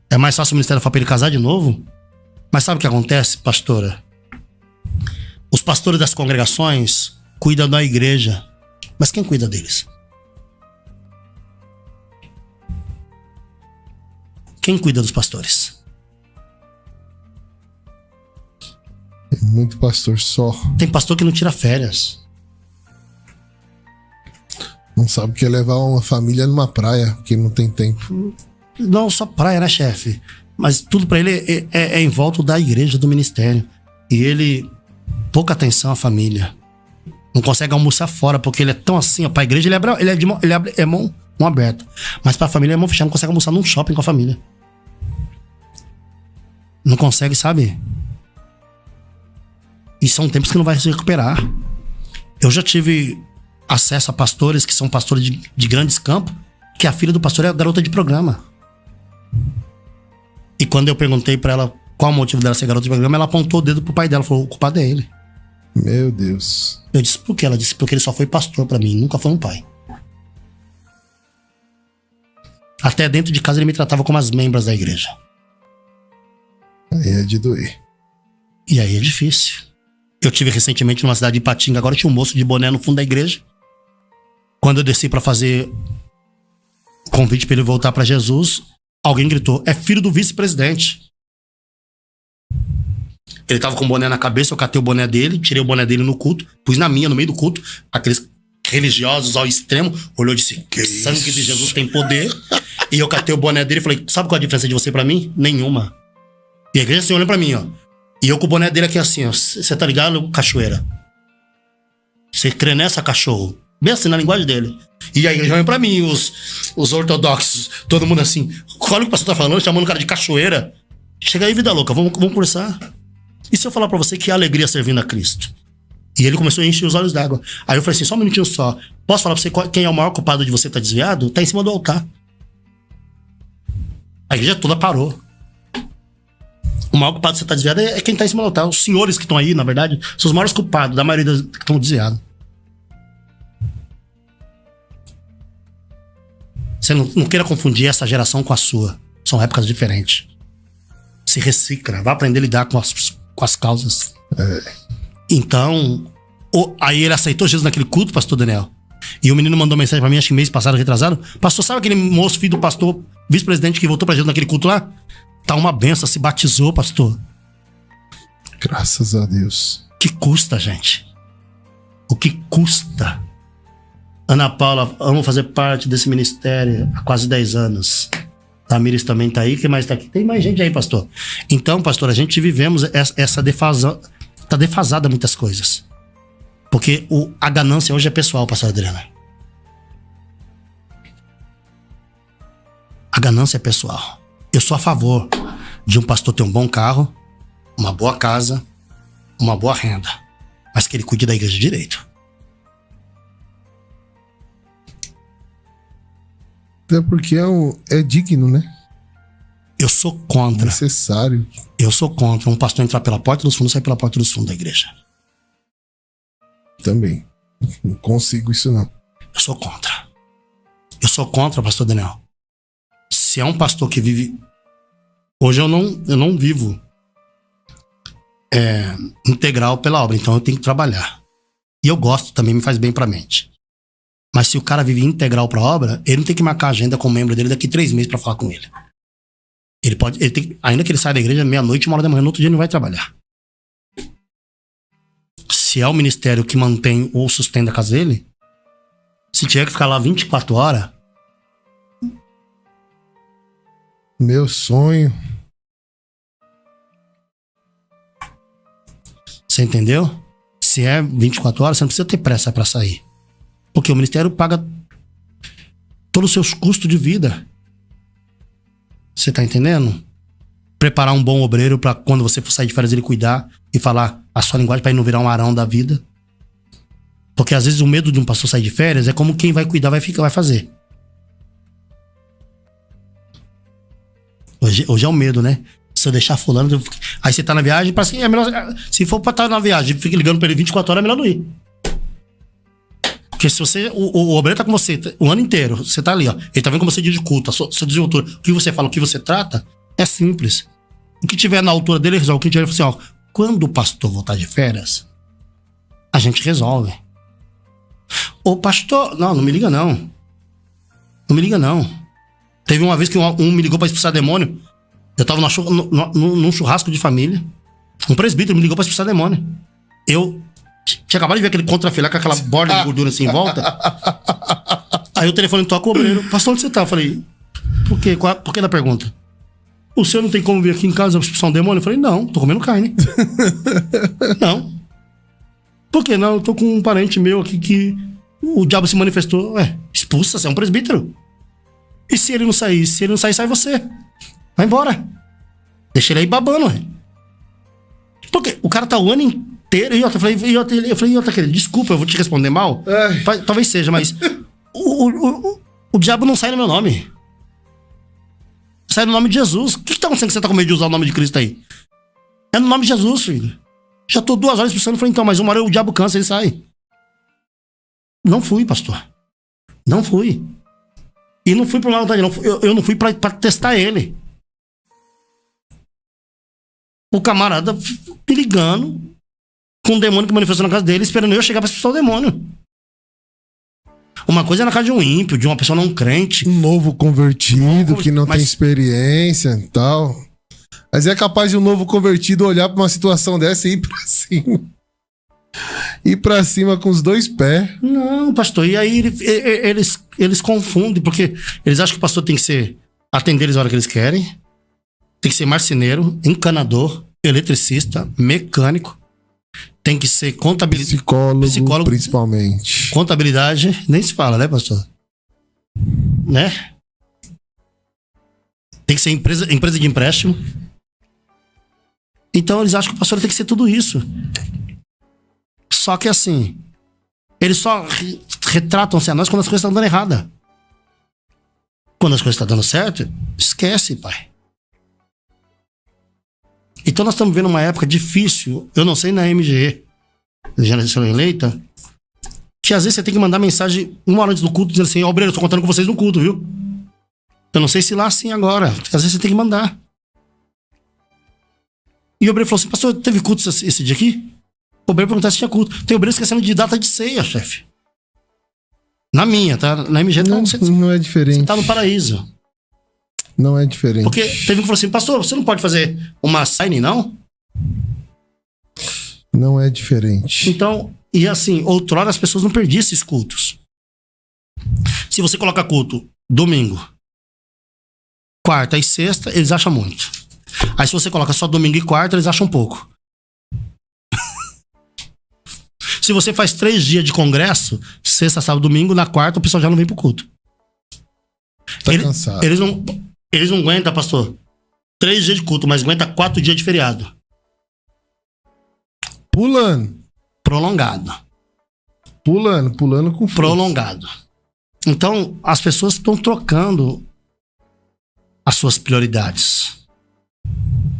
É mais fácil o ministério falar pra ele casar de novo? Mas sabe o que acontece, pastora? Os pastores das congregações cuidam da igreja. Mas quem cuida deles? Quem cuida dos pastores? Muito pastor só. Tem pastor que não tira férias. Não sabe o que é levar uma família numa praia, porque não tem tempo. Não só praia, né, chefe? Mas tudo pra ele é em volta da igreja, do ministério. E ele, pouca atenção à família. Não consegue almoçar fora, porque ele é tão assim, ó. Pra igreja ele é mão aberta. Mas pra família é mão fechada, não consegue almoçar num shopping com a família. Não consegue, sabe? E são tempos que não vai se recuperar. Eu já tive acesso a pastores que são pastores de grandes campos, que a filha do pastor é a garota de programa. E quando eu perguntei pra ela qual o motivo dela ser garota de programa, ela apontou o dedo pro pai dela, falou, o culpado é ele. Meu Deus. Eu disse, por quê? Ela disse, porque ele só foi pastor pra mim, nunca foi um pai. Até dentro de casa ele me tratava como as membros da igreja. Aí é de doer. E aí é difícil. Eu tive recentemente numa cidade de Ipatinga, agora tinha um moço de boné no fundo da igreja. Quando eu desci pra fazer convite pra ele voltar pra Jesus, alguém gritou, é filho do vice-presidente. Ele tava com o boné na cabeça, eu catei o boné dele, tirei o boné dele no culto, pus na minha, no meio do culto, aqueles religiosos ao extremo, olhou e disse, que sangue de Jesus tem poder. E eu catei o boné dele e falei, sabe qual é a diferença de você pra mim? Nenhuma. E a igreja assim olha pra mim, ó. E eu com o boné dele aqui assim, ó. Você tá ligado, cachoeira? Você crê nessa, cachorro? Bem assim, na linguagem dele. E a igreja olha pra mim, os ortodoxos, todo mundo assim. Olha o que o pastor tá falando, chamando o cara de cachoeira. Chega aí, vida louca, vamos conversar. E se eu falar pra você que é alegria servindo a Cristo? E ele começou a encher os olhos d'água. Aí eu falei assim, só um minutinho só. Posso falar pra você quem é o maior culpado de você estar desviado? Tá em cima do altar. A igreja toda parou. O maior culpado de você estar desviado é quem tá em cima do altar. Os senhores que estão aí, na verdade, são os maiores culpados da maioria das que estão desviados. Você não queira confundir essa geração com a sua. São épocas diferentes. Se recicla, vai aprender a lidar com as causas. Então, aí ele aceitou Jesus naquele culto, pastor Daniel. E o menino mandou mensagem pra mim, acho que mês passado, retrasado. Pastor, sabe aquele moço, filho do pastor, vice-presidente que voltou pra Jesus naquele culto lá? Tá uma benção, se batizou, pastor. Graças a Deus. O que custa, gente? O que custa? Ana Paula, amo fazer parte desse ministério há quase 10 anos. Tamires também tá aí, quem mais tá aqui? Tem mais gente aí, pastor. Então, pastor, a gente vivemos essa defasão. Tá defasada muitas coisas. Porque a ganância hoje é pessoal, pastor Adriana. A ganância é pessoal. Eu sou a favor de um pastor ter um bom carro, uma boa casa, uma boa renda. Mas que ele cuide da igreja direito. Até porque é digno, né? Eu sou contra. Necessário. Eu sou contra um pastor entrar pela porta dos fundos e sair pela porta dos fundos da igreja. Também. Não consigo isso, não. Eu sou contra. Eu sou contra, pastor Daniel. Se é um pastor que vive... Hoje eu não vivo integral pela obra, então eu tenho que trabalhar. E eu gosto, também me faz bem pra mente. Mas se o cara vive integral pra obra, ele não tem que marcar agenda com o membro dele daqui 3 meses pra falar com ele. Ele tem, ainda que ele saia da igreja meia-noite, 1h da manhã, no outro dia ele não vai trabalhar. Se é o ministério que mantém ou sustenta a casa dele, se tiver que ficar lá 24 horas... Meu sonho. Você entendeu? Se é 24 horas, você não precisa ter pressa pra sair. Porque o ministério paga todos os seus custos de vida. Você tá entendendo? Preparar um bom obreiro pra quando você for sair de férias ele cuidar e falar a sua linguagem pra ele não virar um Arão da vida. Porque às vezes o medo de um pastor sair de férias é como quem vai cuidar vai fazer. Hoje é o medo, né? Se eu deixar fulano... Aí você tá na viagem, parece que é melhor... Se for pra estar na viagem, fica ligando pra ele 24 horas, é melhor não ir. Porque se você... O obreiro tá com você o ano inteiro, você tá ali, ó. Ele tá vendo como você diz de culto, a sua desenvoltura. O que você fala, o que você trata, é simples. O que tiver na altura dele, resolve. O que tiver, ele fala assim, ó. Quando o pastor voltar de férias, a gente resolve. Ô, pastor... Não me liga, não. Não me liga, não. Teve uma vez que um me ligou pra expulsar demônio. Eu tava num churrasco de família. Um presbítero me ligou pra expulsar demônio. Eu tinha acabado de ver aquele contrafilé com aquela borda de gordura assim em volta. Aí o telefone toca, o obreiro. Pastor, onde você tá? Eu falei, por quê? Por que da pergunta? O senhor não tem como vir aqui em casa expulsar um demônio? Eu falei, não, tô comendo carne. Não. Por que não? Eu tô com um parente meu aqui que o diabo se manifestou. Expulsa, você é um presbítero. E se ele não sair? Se ele não sair, sai você. Vai embora. Deixa ele aí babando, ué. Porque o cara tá o ano inteiro. E eu falei, querido, desculpa, eu vou te responder mal. Talvez seja, mas o diabo não sai no meu nome. Sai no nome de Jesus. O que tá acontecendo que você tá com medo de usar o nome de Cristo aí? É no nome de Jesus, filho. Já tô 2 horas pensando, falei, então, mas uma hora o diabo cansa, ele sai. Não fui, pastor. Não fui. E não fui por má vontade, não. Eu não fui pra testar ele. O camarada me ligando com um demônio que manifestou na casa dele, esperando eu chegar pra expulsar o demônio. Uma coisa é na casa de um ímpio, de uma pessoa não crente. Um novo convertido que não tem experiência e tal. Mas é capaz de um novo convertido olhar pra uma situação dessa e ir pra cima. Ir pra cima com os 2 pés. Não, pastor. E aí eles confundem, porque eles acham que o pastor tem que ser atender eles a hora que eles querem. Tem que ser marceneiro, encanador, eletricista, mecânico. Tem que ser psicólogo, principalmente. Contabilidade, nem se fala, né, pastor? Né? Tem que ser empresa de empréstimo. Então eles acham que o pastor tem que ser tudo isso. Só que assim, eles só retratam-se a nós quando as coisas estão dando errada. Quando as coisas estão dando certo, esquece, pai. Então nós estamos vivendo uma época difícil. Eu não sei na MGE, geração eleita, que às vezes você tem que mandar mensagem 1 hora antes do culto, dizendo assim, obreiro, eu tô contando com vocês no culto, viu? Eu não sei se lá sim agora. Às vezes você tem que mandar. E o obreiro falou assim, pastor, teve culto esse dia aqui? O obreiro perguntou se tinha culto. Tem obreiro esquecendo de data de ceia, chefe. Na minha, tá? Na MG não é diferente. Você tá no paraíso. Não é diferente. Porque teve um que falou assim, pastor, você não pode fazer uma sign, não? Não é diferente. Então, e assim, outrora as pessoas não perdiam esses cultos. Se você coloca culto domingo, quarta e sexta, eles acham muito. Aí se você coloca só domingo e quarta, eles acham pouco. Se você faz 3 dias de congresso, sexta, sábado, domingo, na quarta o pessoal já não vem pro culto. Tá cansado. Eles não aguentam, pastor. 3 dias de culto, mas aguenta 4 dias de feriado. Pulando. Prolongado. Pulando com força. Prolongado. Então, as pessoas estão trocando as suas prioridades.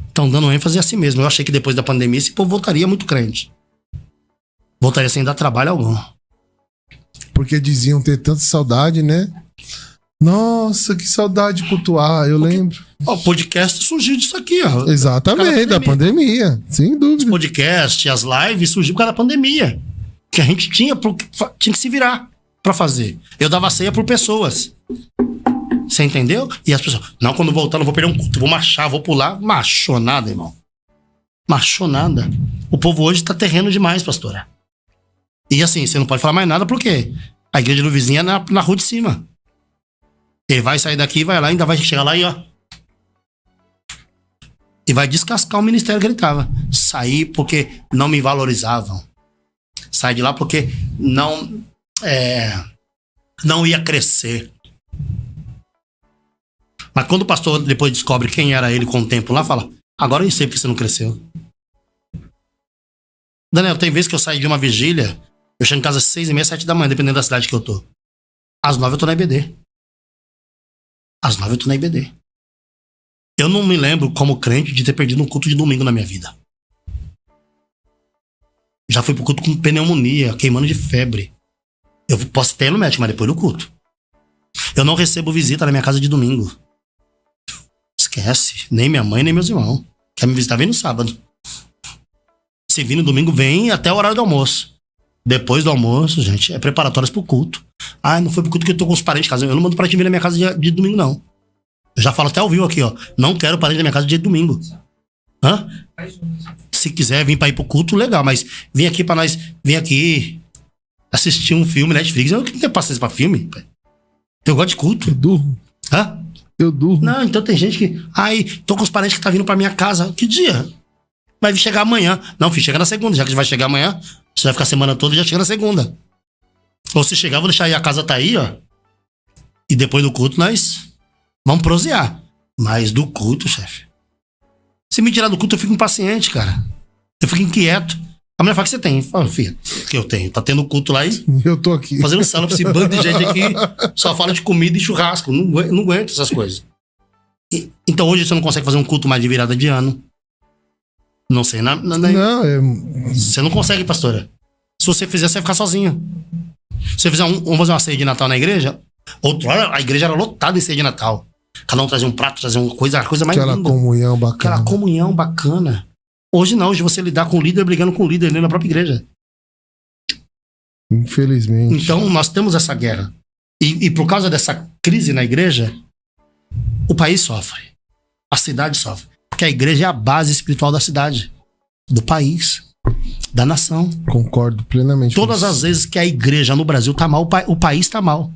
Estão dando ênfase a si mesmo. Eu achei que depois da pandemia esse povo voltaria muito crente. Voltaria sem dar trabalho algum. Porque diziam ter tanta saudade, né? Nossa, que saudade de cultuar, eu lembro. O podcast surgiu disso aqui, ó. Exatamente, da pandemia, sem dúvida. Os podcasts, as lives surgiu por causa da pandemia. Que a gente tinha que se virar pra fazer. Eu dava ceia por pessoas. Você entendeu? E as pessoas, não, quando voltar, não vou perder um culto, vou marchar, vou pular. Machou nada, irmão. Machou nada. O povo hoje tá terreno demais, pastora. E assim, você não pode falar mais nada, porque a igreja do vizinho é na rua de cima. Ele vai sair daqui, vai lá, ainda vai chegar lá e ó. E vai descascar o ministério que ele tava. Saí porque não me valorizavam. Saí de lá porque não ia crescer. Mas quando o pastor depois descobre quem era ele com o tempo lá, fala, agora eu sei porque você não cresceu. Daniel, tem vezes que eu saio de uma vigília, eu chego em casa às 6h30, 7 da manhã, dependendo da cidade que eu tô. Às 9 eu tô na IBD. Às 9 eu tô na IBD. Eu não me lembro, como crente, de ter perdido um culto de domingo na minha vida. Já fui pro culto com pneumonia, queimando de febre. Eu posso ter no médico, mas depois do culto. Eu não recebo visita na minha casa de domingo. Esquece. Nem minha mãe, nem meus irmãos. Quer me visitar, vem no sábado. Se vir no domingo, vem até o horário do almoço. Depois do almoço, gente, é preparatórios pro culto. Ah, não foi pro culto que eu tô com os parentes de casa. Eu não mando parente vir na minha casa de domingo, não. Eu já falo até ao vivo aqui, ó. Não quero parente na minha casa dia de domingo. Hã? Se quiser vir pra ir pro culto, legal. Mas vem aqui pra nós... Vem aqui assistir um filme Netflix. Eu não tenho paciência pra filme. Eu gosto de culto. Eu durmo. Hã? Eu durmo. Não, então tem gente que... Ai, tô com os parentes que tá vindo pra minha casa. Que dia? Vai chegar amanhã. Não, filho, chega na segunda. Já que vai chegar amanhã, você vai ficar a semana toda e já chega na segunda. Ou se chegar, vou deixar aí, a casa tá aí, ó. E depois do culto, nós vamos prosear. Mas do culto, chefe. Se me tirar do culto, eu fico impaciente, cara. Eu fico inquieto. A mulher fala que você tem. Fala, filha, que eu tenho. Tá tendo culto lá e... Eu tô aqui. Fazendo sala pra esse bando de gente aqui. Só fala de comida e churrasco. Não aguento essas coisas. Então hoje você não consegue fazer um culto mais de virada de ano. Não sei. Você não consegue, pastora. Se você fizer, você vai ficar sozinho. Se você fizer vamos fazer uma ceia de Natal na igreja, outrora a igreja era lotada em ceia de Natal. Cada um trazia um prato, trazia uma coisa mais Aquela linda. comunhão bacana. Aquela comunhão bacana. Hoje não, hoje você lidar com o líder brigando com o líder dentro da própria igreja. Infelizmente. Então nós temos essa guerra. E por causa dessa crise na igreja, o país sofre. A cidade sofre. Porque a igreja é a base espiritual da cidade, do país, da nação. Concordo plenamente. Todas as vezes que a igreja no Brasil tá mal, o país tá mal.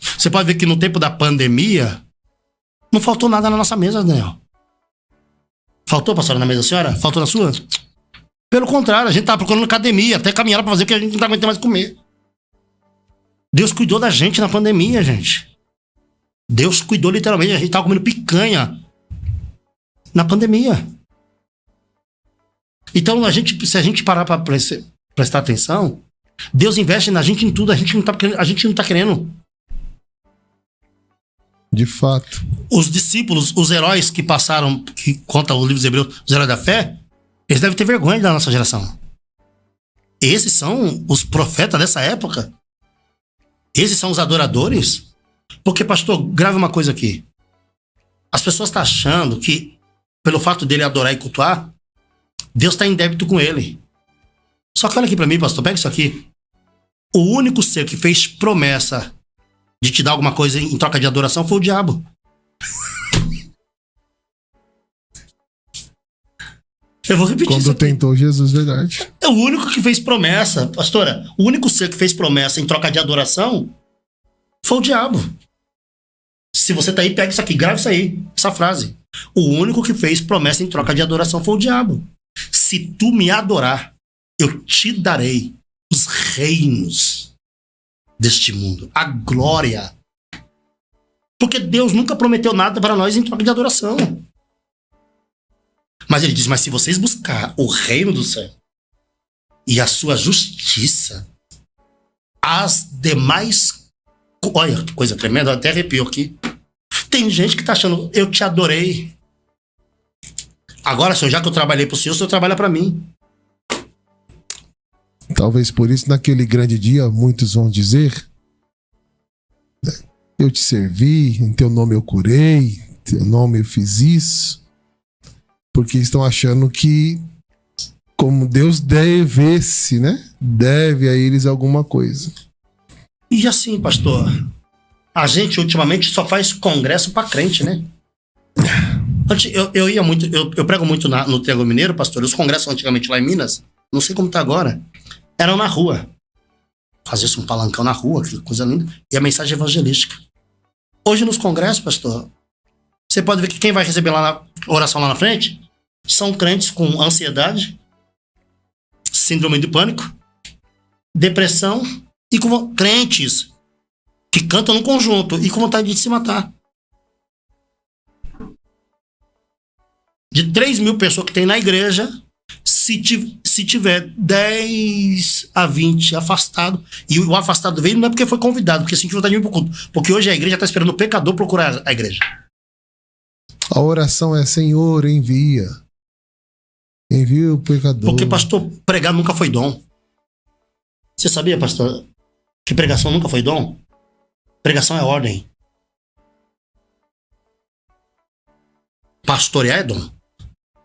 Você pode ver que no tempo da pandemia, não faltou nada na nossa mesa, Daniel. Faltou, pastora, na mesa da senhora? Faltou na sua? Pelo contrário, a gente tava procurando academia, até caminhar pra fazer, porque a gente não tá aguentando mais comer. Deus cuidou da gente na pandemia, gente. Deus cuidou literalmente, a gente tava comendo picanha na pandemia. Então, se a gente parar pra prestar atenção, Deus investe na gente em tudo, a gente não tá querendo. De fato. Os discípulos, os heróis que passaram, que conta o livro dos Hebreus, os heróis da fé, eles devem ter vergonha da nossa geração. Esses são os profetas dessa época. Esses são os adoradores. Porque, pastor, grave uma coisa aqui. As pessoas estão achando que, pelo fato dele adorar e cultuar, Deus está em débito com ele. Só que olha aqui para mim, pastor, pega isso aqui. O único ser que fez promessa de te dar alguma coisa em troca de adoração foi o diabo. Eu vou repetir isso quando aqui. tentou Jesus, verdade. É o único que fez promessa, pastora. O único ser que fez promessa em troca de adoração foi o diabo. Se você tá aí, pega isso aqui, grave isso aí, essa frase. O único que fez promessa em troca de adoração foi o diabo. Se tu me adorar, eu te darei os reinos deste mundo, a glória. Porque Deus nunca prometeu nada para nós em troca de adoração. Mas ele diz, mas se vocês buscar o reino do céu e a sua justiça, as demais... Olha, que coisa tremenda, até arrepio aqui. Tem gente que tá achando, eu te adorei. Agora, senhor, já que eu trabalhei pro senhor, o senhor trabalha para mim. Talvez por isso, naquele grande dia, muitos vão dizer, eu te servi, em teu nome eu curei, em teu nome eu fiz isso. Porque estão achando que, como Deus devesse, né? Deve a eles alguma coisa. E assim, pastor, a gente ultimamente só faz congresso pra crente, né? Eu ia muito, eu prego muito no Triângulo Mineiro, pastor. Os congressos antigamente lá em Minas, não sei como tá agora, eram na rua. Fazia-se um palancão na rua, que coisa linda. E a mensagem evangelística. Hoje nos congressos, pastor, você pode ver que quem vai receber lá na oração lá na frente são crentes com ansiedade, síndrome de pânico, depressão e com crentes que cantam no conjunto e com vontade de se matar. De 3.000 pessoas que tem na igreja, se tiver 10 a 20 afastado, e o afastado veio não é porque foi convidado, porque sentiu vontade de ir pro culto, porque hoje a igreja está esperando o pecador procurar a igreja. A oração é, Senhor, envia o pecador. Porque, pastor, pregar nunca foi dom. Você sabia, pastor, que pregação nunca foi dom? Pregação é ordem. Pastorear é dom.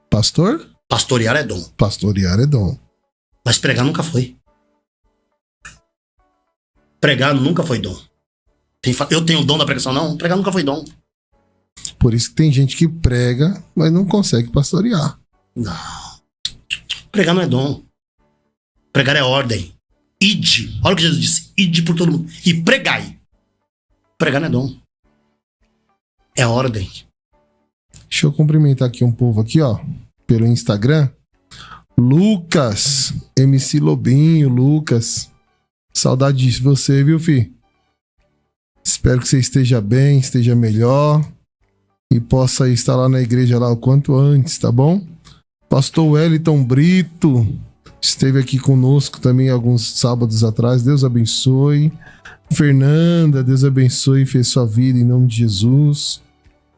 Pastor? Pastorear é dom. Pastorear é dom. Mas pregar nunca foi. Pregar nunca foi dom. Eu tenho o dom da pregação? Não, pregar nunca foi dom. Por isso que tem gente que prega, mas não consegue pastorear. Não. Pregar não é dom. Pregar é ordem. Ide. Olha o que Jesus disse. Ide por todo mundo. E pregai. Pregar não é dom. É ordem. Deixa eu cumprimentar aqui um povo aqui, ó. Pelo Instagram. Lucas. MC Lobinho, Lucas. Saudade de você, viu, fi? Espero que você esteja bem, esteja melhor. E possa estar lá na igreja lá o quanto antes, tá bom? Pastor Wellington Brito esteve aqui conosco também alguns sábados atrás. Deus abençoe. Fernanda, Deus abençoe e fez sua vida em nome de Jesus.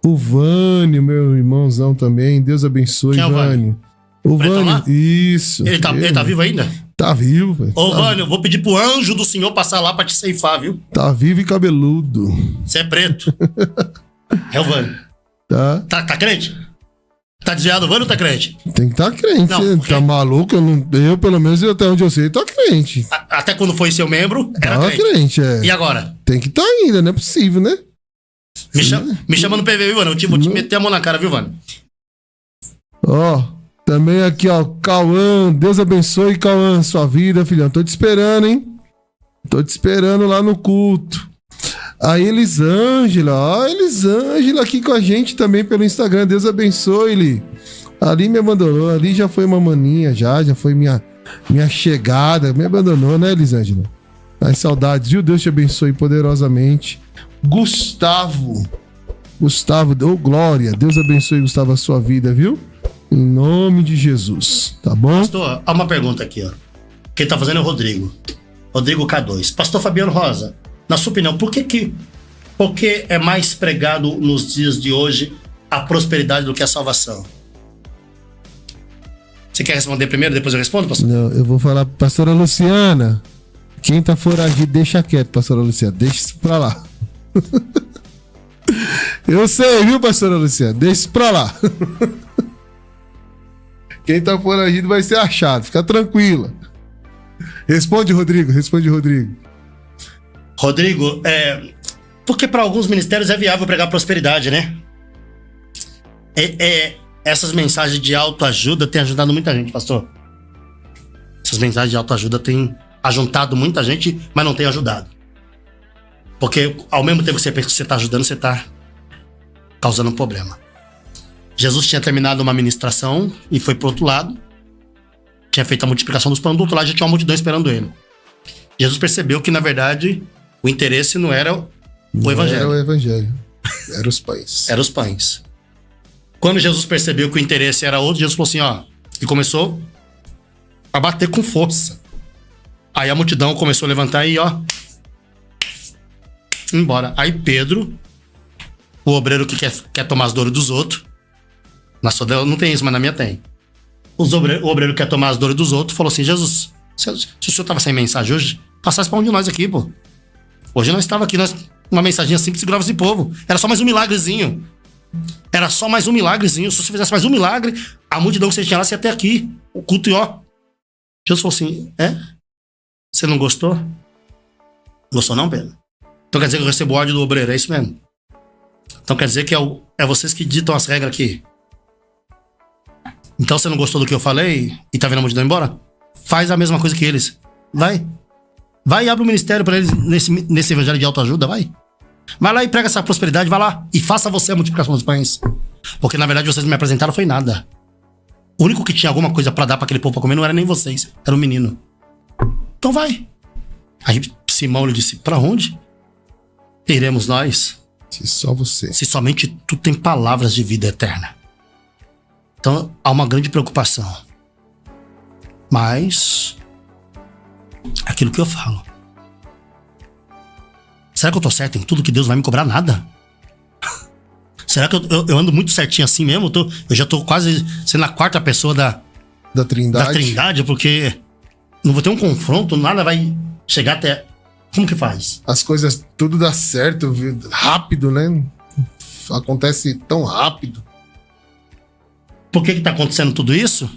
O Vânio, meu irmãozão também. Deus abençoe, Quem é o Vânio. O Pretão Vânio, lá? isso. Ele tá vivo ainda? Tá vivo, velho. Ô, Vânio, eu vou pedir pro anjo do Senhor passar lá pra te ceifar, viu? Tá vivo e cabeludo. Você é preto. É o Vânio. Tá? Tá crente? Tá desviado o Vânio ou tá crente? Tem que estar crente. Não, Você porque- tá maluco? Eu, pelo menos, até onde eu sei, tô crente. Até quando foi seu membro, era Tava crente. crente, é. E agora? Tem que estar ainda, não é possível, né? Me chama no PV, viu, Vânio? Vou te meter a mão na cara, viu, Vânio? Ó, também aqui, ó, Cauã. Deus abençoe, Cauã, sua vida, filhão. Tô te esperando, hein? Tô te esperando lá no culto. A Elisângela, ó, Elisângela aqui com a gente também pelo Instagram. Deus abençoe, Eli. Ali me abandonou, ali já foi uma maninha, já foi minha chegada. Me abandonou, né, Elisângela? As saudades, viu? Deus te abençoe poderosamente. Gustavo, ô glória. Deus abençoe, Gustavo, a sua vida, viu? Em nome de Jesus, tá bom? Pastor, há uma pergunta aqui, ó. Quem tá fazendo é o Rodrigo. Rodrigo K2. Pastor Fabiano Rosa, na sua opinião, por que é mais pregado nos dias de hoje a prosperidade do que a salvação? Você quer responder primeiro, depois eu respondo, pastor? Não, eu vou falar pra pastora Luciana. Quem tá foragido, deixa quieto, pastora Luciana. Deixa isso pra lá. Eu sei, viu, pastora Luciana? Deixa isso pra lá. Quem tá foragido vai ser achado. Fica tranquila. Responde, Rodrigo. Rodrigo, porque para alguns ministérios é viável pregar prosperidade, né? Essas mensagens de autoajuda têm ajudado muita gente, pastor. Essas mensagens de autoajuda têm ajuntado muita gente, mas não tem ajudado. Porque ao mesmo tempo que você pensa que você está ajudando, você está causando um problema. Jesus tinha terminado uma ministração e foi pro outro lado. Tinha feito a multiplicação dos pães, do outro lado já tinha uma multidão esperando ele. Jesus percebeu que, na verdade, o interesse não era o evangelho. Era o evangelho. Era os pães. Era os pães. Quando Jesus percebeu que o interesse era outro, Jesus falou assim, ó, e começou a bater com força. Aí a multidão começou a levantar e, ó, embora. Aí Pedro, o obreiro que quer tomar as dores dos outros, na sua não tem isso, mas na minha tem. O obreiro que quer tomar as dores dos outros falou assim, Jesus, se o senhor estava sem mensagem hoje, passasse para um de nós aqui, pô. Hoje nós estava aqui, uma mensaginha assim que segurava esse povo. Era só mais um milagrezinho. Se você fizesse mais um milagre, a multidão que você tinha lá, você ia até aqui. O culto e ó. Jesus falou assim, Você não gostou? Gostou não, Pedro? Então quer dizer que eu recebo ódio do obreiro, é isso mesmo? Então quer dizer que é vocês que ditam as regras aqui. Então você não gostou do que eu falei e tá vendo a multidão embora? Faz a mesma coisa que eles. Vai e abre o ministério pra eles nesse evangelho de autoajuda, vai. Vai lá e prega essa prosperidade, vai lá. E faça você a multiplicação dos pães. Porque na verdade vocês me apresentaram foi nada. O único que tinha alguma coisa pra dar pra aquele povo pra comer não era nem vocês, era o menino. Então vai. Aí Simão lhe disse, pra onde iremos nós? Se só você. Se somente tu tem palavras de vida eterna. Então há uma grande preocupação. Mas aquilo que eu falo. Será que eu tô certo em tudo que Deus vai me cobrar? Nada. Será que eu ando muito certinho assim mesmo? Eu já tô quase sendo a quarta pessoa da Trindade, porque não vou ter um confronto, nada vai chegar até... Como que faz? As coisas, tudo dá certo, rápido, né? Acontece tão rápido. Por que tá acontecendo tudo isso?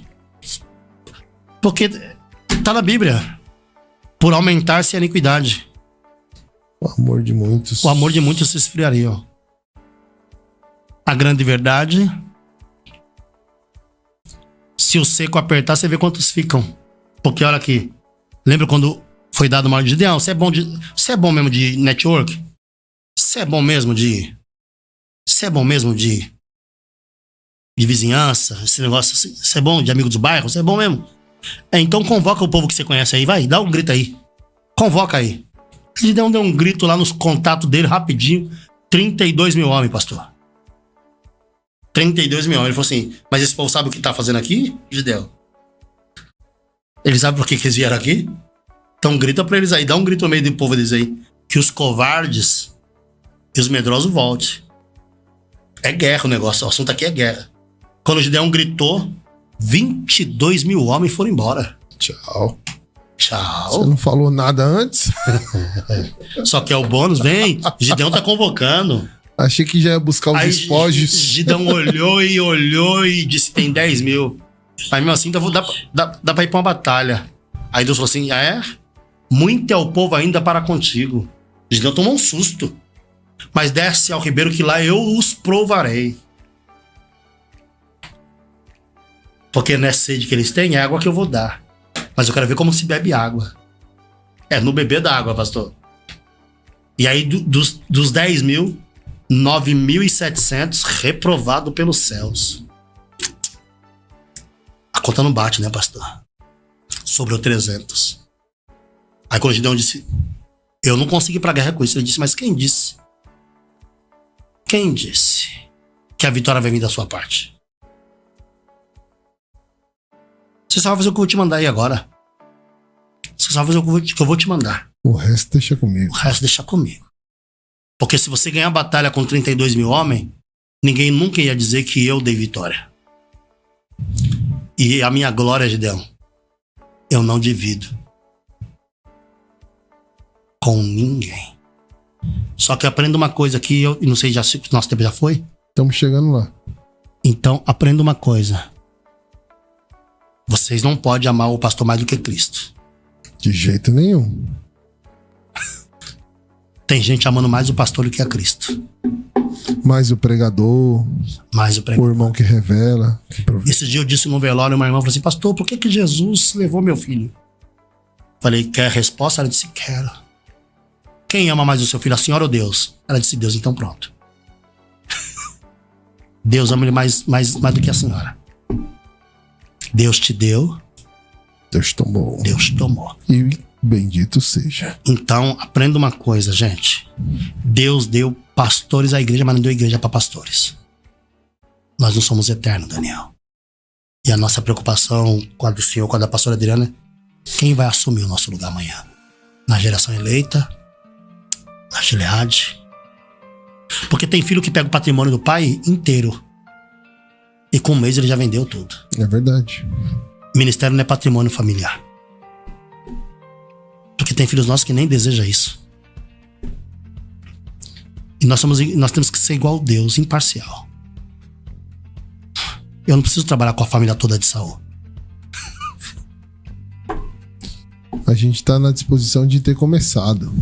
Porque tá na Bíblia. Por aumentar-se a iniquidade. O amor de muitos. O amor de muitos se esfriaria. A grande verdade... Se o seco apertar, você vê quantos ficam. Porque olha aqui. Lembra quando foi dado uma ordem de Gideão? Você é bom mesmo de network? Você é bom mesmo de vizinhança? Esse negócio, você é bom de amigo dos bairros? Você é bom mesmo? Então convoca o povo que você conhece aí, vai, dá um grito aí. Convoca aí. Gideão deu um grito lá nos contatos dele, rapidinho. 32 mil homens, pastor. 32 mil homens. Ele falou assim, mas esse povo sabe o que tá fazendo aqui, Gideão? Eles sabem por que eles vieram aqui? Então grita pra eles aí, dá um grito no meio do povo deles aí. Que os covardes e os medrosos voltem. É guerra o negócio, o assunto aqui é guerra. Quando o Gideão gritou, 22 mil homens foram embora. Tchau. Tchau. Você não falou nada antes? Só que é o bônus, vem. Gideão tá convocando. Achei que já ia buscar os Aí despojos. Gideão olhou e disse: tem 10 mil. Mas mesmo assim, dá pra ir pra uma batalha. Aí Deus falou assim: muito é o povo ainda para contigo. Gideão tomou um susto. Mas desce ao ribeiro que lá eu os provarei. Porque não é sede que eles têm, é água que eu vou dar. Mas eu quero ver como se bebe água. No beber da água, pastor. E aí, dos 10 mil, 9.700 reprovado pelos céus. A conta não bate, né, pastor? Sobrou 300. Aí quando Gideão disse: eu não consegui ir pra guerra com isso. Ele disse: mas quem disse? Quem disse que a vitória vai vir da sua parte? Você só vai fazer o que eu vou te mandar aí agora. Você só vai fazer o que eu vou te mandar. O resto deixa comigo. O resto deixa comigo. Porque se você ganhar a batalha com 32 mil homens, ninguém nunca ia dizer que eu dei vitória. E a minha glória, Gideão, eu não divido com ninguém. Só que aprenda uma coisa aqui, eu não sei se nosso tempo já foi. Estamos chegando lá. Então, aprenda uma coisa. Vocês não podem amar o pastor mais do que Cristo. De jeito nenhum. Tem gente amando mais o pastor do que a Cristo. Mais o pregador. Mais o pregador. O irmão que revela. Esse dia eu disse no velório, uma irmã falou assim: pastor, por que Jesus levou meu filho? Falei: quer resposta? Ela disse: quero. Quem ama mais o seu filho, a senhora ou Deus? Ela disse: Deus. Então pronto. Deus ama ele mais do que a senhora. Deus te deu. Deus tomou. Deus tomou. E bendito seja. Então, aprenda uma coisa, gente. Deus deu pastores à igreja, mas não deu igreja para pastores. Nós não somos eternos, Daniel. E a nossa preocupação com a do senhor, com a da pastora Adriana, quem vai assumir o nosso lugar amanhã? Na geração eleita? Na Gileade? Porque tem filho que pega o patrimônio do pai inteiro. E com um mês ele já vendeu tudo. É verdade. Ministério não é patrimônio familiar. Porque tem filhos nossos que nem desejam isso. E nós temos que ser igual a Deus, imparcial. Eu não preciso trabalhar com a família toda de Saul. A gente tá na disposição de ter começado.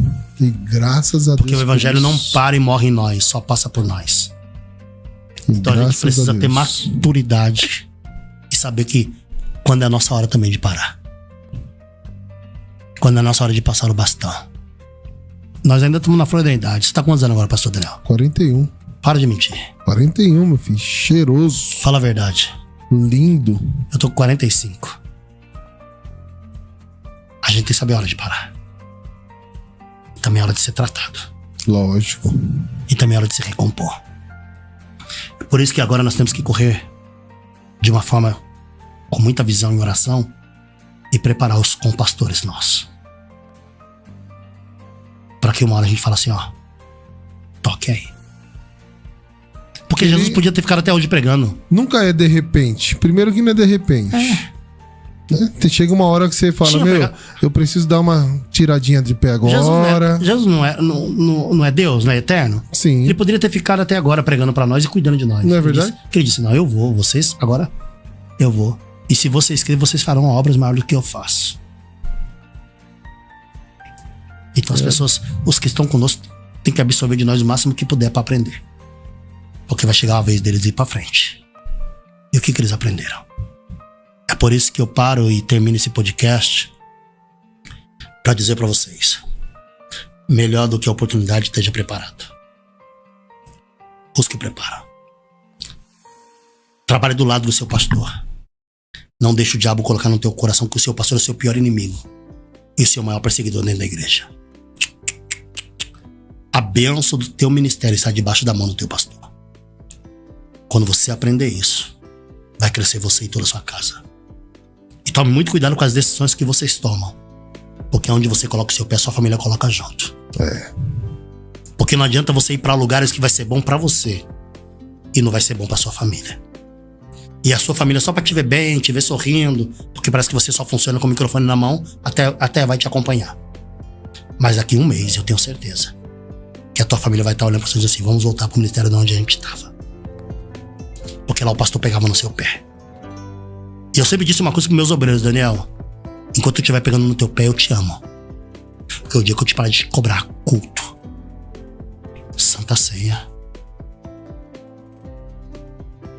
E graças a Deus. Porque o evangelho não para e morre em nós, só passa por nós. Então a gente precisa ter maturidade e saber que quando é a nossa hora também de parar. Quando é a nossa hora de passar o bastão. Nós ainda estamos na flor da idade. Você tá quantos anos agora, pastor Daniel? 41. Para de mentir. 41, meu filho. Cheiroso. Fala a verdade. Lindo. Eu tô com 45. A gente tem que saber a hora de parar. Também é hora de ser tratado. Lógico. E também é hora de se recompor. Por isso que agora nós temos que correr de uma forma com muita visão e oração e preparar os compastores nossos. Para que uma hora a gente fale assim, ó, toque aí. Porque Jesus podia ter ficado até hoje pregando. Nunca é de repente. Primeiro que não é de repente. Né? Chega uma hora que você fala, eu preciso dar uma tiradinha de pé agora. Jesus não é Deus, não é eterno? Sim. Ele poderia ter ficado até agora pregando pra nós e cuidando de nós. Não é verdade? Ele disse, não, eu vou, vocês, agora eu vou. E se vocês crerem, vocês farão obras maiores do que eu faço. Então as pessoas, os que estão conosco, têm que absorver de nós o máximo que puder pra aprender. Porque vai chegar a vez deles ir pra frente. E o que eles aprenderam? É por isso que eu paro e termino esse podcast para dizer para vocês: melhor do que a oportunidade, esteja preparado. Busque o preparo. Trabalhe do lado do seu pastor. Não deixe o diabo colocar no teu coração que o seu pastor é o seu pior inimigo e o seu maior perseguidor dentro da igreja. A bênção do teu ministério está debaixo da mão do teu pastor. Quando você aprender isso, vai crescer você e toda a sua casa. E tome muito cuidado com as decisões que vocês tomam. Porque onde você coloca o seu pé, sua família coloca junto. Porque não adianta você ir para lugares que vai ser bom para você e não vai ser bom para sua família. E a sua família só pra te ver bem, te ver sorrindo, porque parece que você só funciona com o microfone na mão, até vai te acompanhar. Mas daqui 1 mês, eu tenho certeza que a tua família vai estar olhando pra você e dizer assim, vamos voltar pro ministério de onde a gente estava. Porque lá o pastor pegava no seu pé. E eu sempre disse uma coisa pros meus obreiros, Daniel. Enquanto eu estiver pegando no teu pé, eu te amo. Porque o dia que eu te parar de te cobrar culto, Santa Ceia,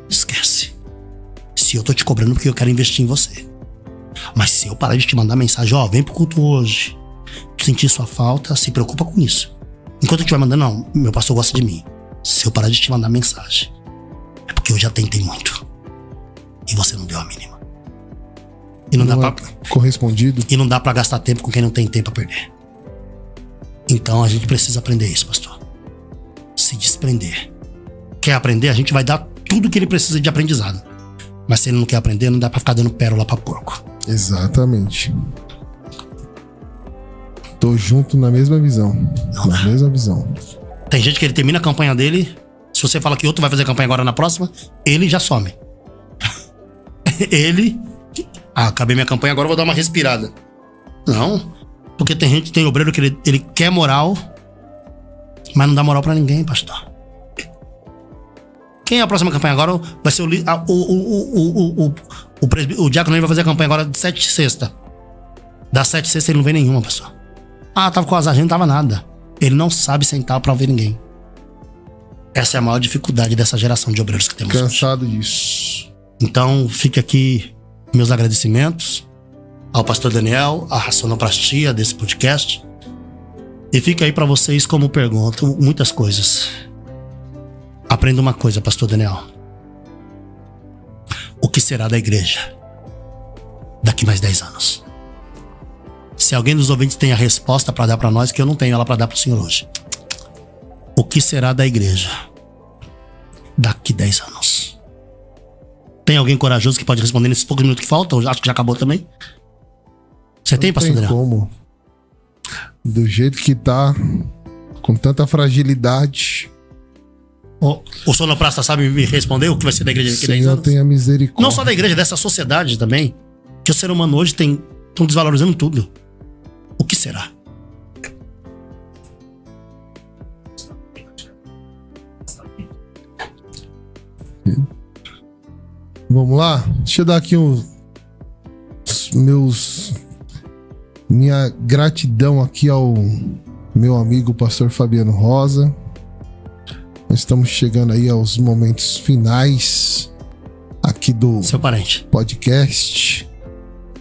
esquece. Se eu tô te cobrando porque eu quero investir em você. Mas se eu parar de te mandar mensagem, ó, vem pro culto hoje, tu sentir sua falta, se preocupa com isso. Enquanto eu estiver mandando, não, meu pastor gosta de mim. Se eu parar de te mandar mensagem, é porque eu já tentei muito. E você não deu a mínima. E não dá pra correspondido. E não dá pra gastar tempo com quem não tem tempo a perder. Então a gente precisa aprender isso, pastor. Se desprender. Quer aprender? A gente vai dar tudo que ele precisa de aprendizado. Mas se ele não quer aprender, não dá pra ficar dando pérola pra porco. Exatamente. Tô junto na mesma visão. Na mesma visão. Tem gente que ele termina a campanha dele. Se você fala que outro vai fazer a campanha agora na próxima, ele já some. Ele... acabei minha campanha, agora eu vou dar uma respirada. Não. Porque tem gente, tem obreiro que ele quer moral, mas não dá moral pra ninguém, pastor. Quem é a próxima campanha agora? Vai ser o diácono vai fazer a campanha agora de 7 sexta. Das 7 sexta ele não vê nenhuma, pastor. Tava com azar, não tava nada. Ele não sabe sentar pra ver ninguém. Essa é a maior dificuldade dessa geração de obreiros que temos. Cansado disso. Então, fica aqui meus agradecimentos ao pastor Daniel, à sonoplastia desse podcast. E fica aí pra vocês como pergunta, muitas coisas. Aprenda uma coisa, pastor Daniel. O que será da igreja daqui mais 10 anos? Se alguém dos ouvintes tem a resposta pra dar pra nós, que eu não tenho ela pra dar pro senhor hoje. O que será da igreja daqui 10 anos? Tem alguém corajoso que pode responder nesses poucos minutos que faltam? Eu acho que já acabou também. Você tem, pastor Daniel? Como? Do jeito que tá, com tanta fragilidade. O sonoplasta sabe me responder o que vai ser da igreja daqui 10 Senhor anos? tenha misericórdia. Não só da igreja, dessa sociedade também. Que o ser humano hoje estão desvalorizando tudo. O que será? Vamos lá? Deixa eu dar aqui minha gratidão aqui ao meu amigo pastor Fabiano Rosa. Nós estamos chegando aí aos momentos finais aqui do Seu parente. Podcast.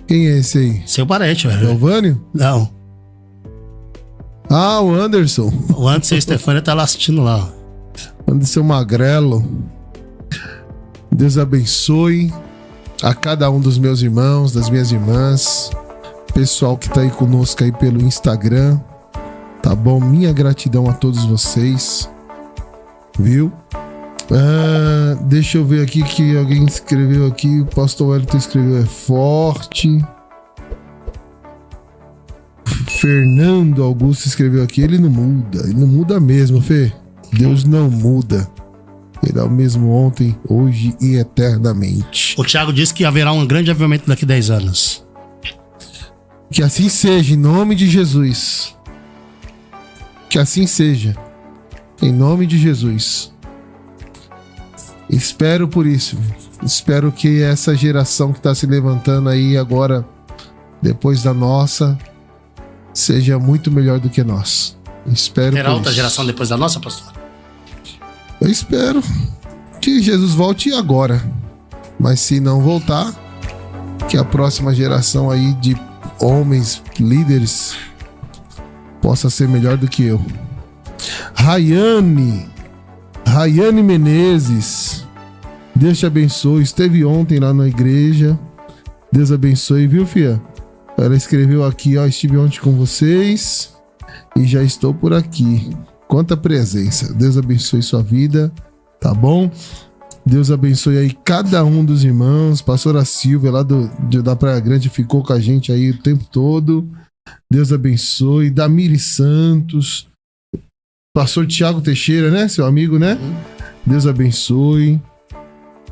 Quem é esse aí? Seu parente, velho. Giovânio? Não. O Anderson. O Anderson e o Stefania tá lá assistindo lá. Anderson Magrelo. Deus abençoe a cada um dos meus irmãos, das minhas irmãs, pessoal que tá aí conosco aí pelo Instagram, tá bom? Minha gratidão a todos vocês, viu? Deixa eu ver aqui que alguém escreveu aqui, o pastor Wellington escreveu, é forte. Fernando Augusto escreveu aqui, ele não muda mesmo, Fê. Deus não muda. Ele é o mesmo ontem, hoje e eternamente. O Thiago disse que haverá um grande avivamento daqui a 10 anos. Que assim seja, em nome de Jesus. Que assim seja, em nome de Jesus. Espero por isso. Espero que essa geração que está se levantando aí agora, depois da nossa, seja muito melhor do que nós. Espero. Terá outra geração depois da nossa, pastor? Eu espero que Jesus volte agora. Mas se não voltar, que a próxima geração aí de homens, líderes, possa ser melhor do que eu. Rayane Menezes, Deus te abençoe. Esteve ontem lá na igreja. Deus abençoe, viu, fia? Ela escreveu aqui, ó, estive ontem com vocês e já estou por aqui. Quanta presença. Deus abençoe sua vida, tá bom? Deus abençoe aí cada um dos irmãos. Pastora Silvia lá da Praia Grande ficou com a gente aí o tempo todo. Deus abençoe. Damires Santos. Pastor Tiago Teixeira, né? Seu amigo, né? Deus abençoe.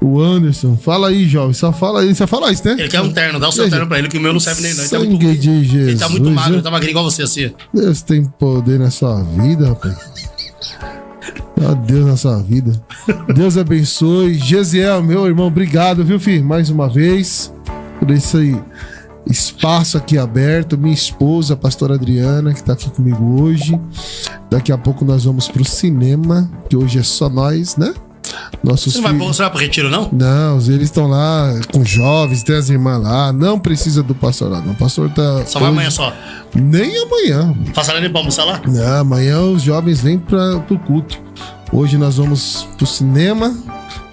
O Anderson, fala aí, jovem. Só fala aí, só fala isso, né? Ele quer um terno, dá o seu terno pra ele, que o meu não serve nem não. Sangue de Jesus. Ele tá muito magro, ele tá magrinho igual você, assim. Deus tem poder na sua vida, rapaz. Ó Deus na sua vida. Deus abençoe. Gesiel, meu irmão, obrigado, viu, filho? Mais uma vez por esse espaço aqui aberto. Minha esposa, a pastora Adriana, que tá aqui comigo hoje. Daqui a pouco nós vamos pro cinema, que hoje é só nós, né? Nossos você não vai pro retiro, não? Não, eles estão lá com jovens, tem as irmãs lá. Não precisa do pastor lá, não. O pastor tá. Só vai amanhã só? Nem amanhã. Passa ali pra almoçar lá? Não, amanhã os jovens vêm pro culto. Hoje nós vamos pro cinema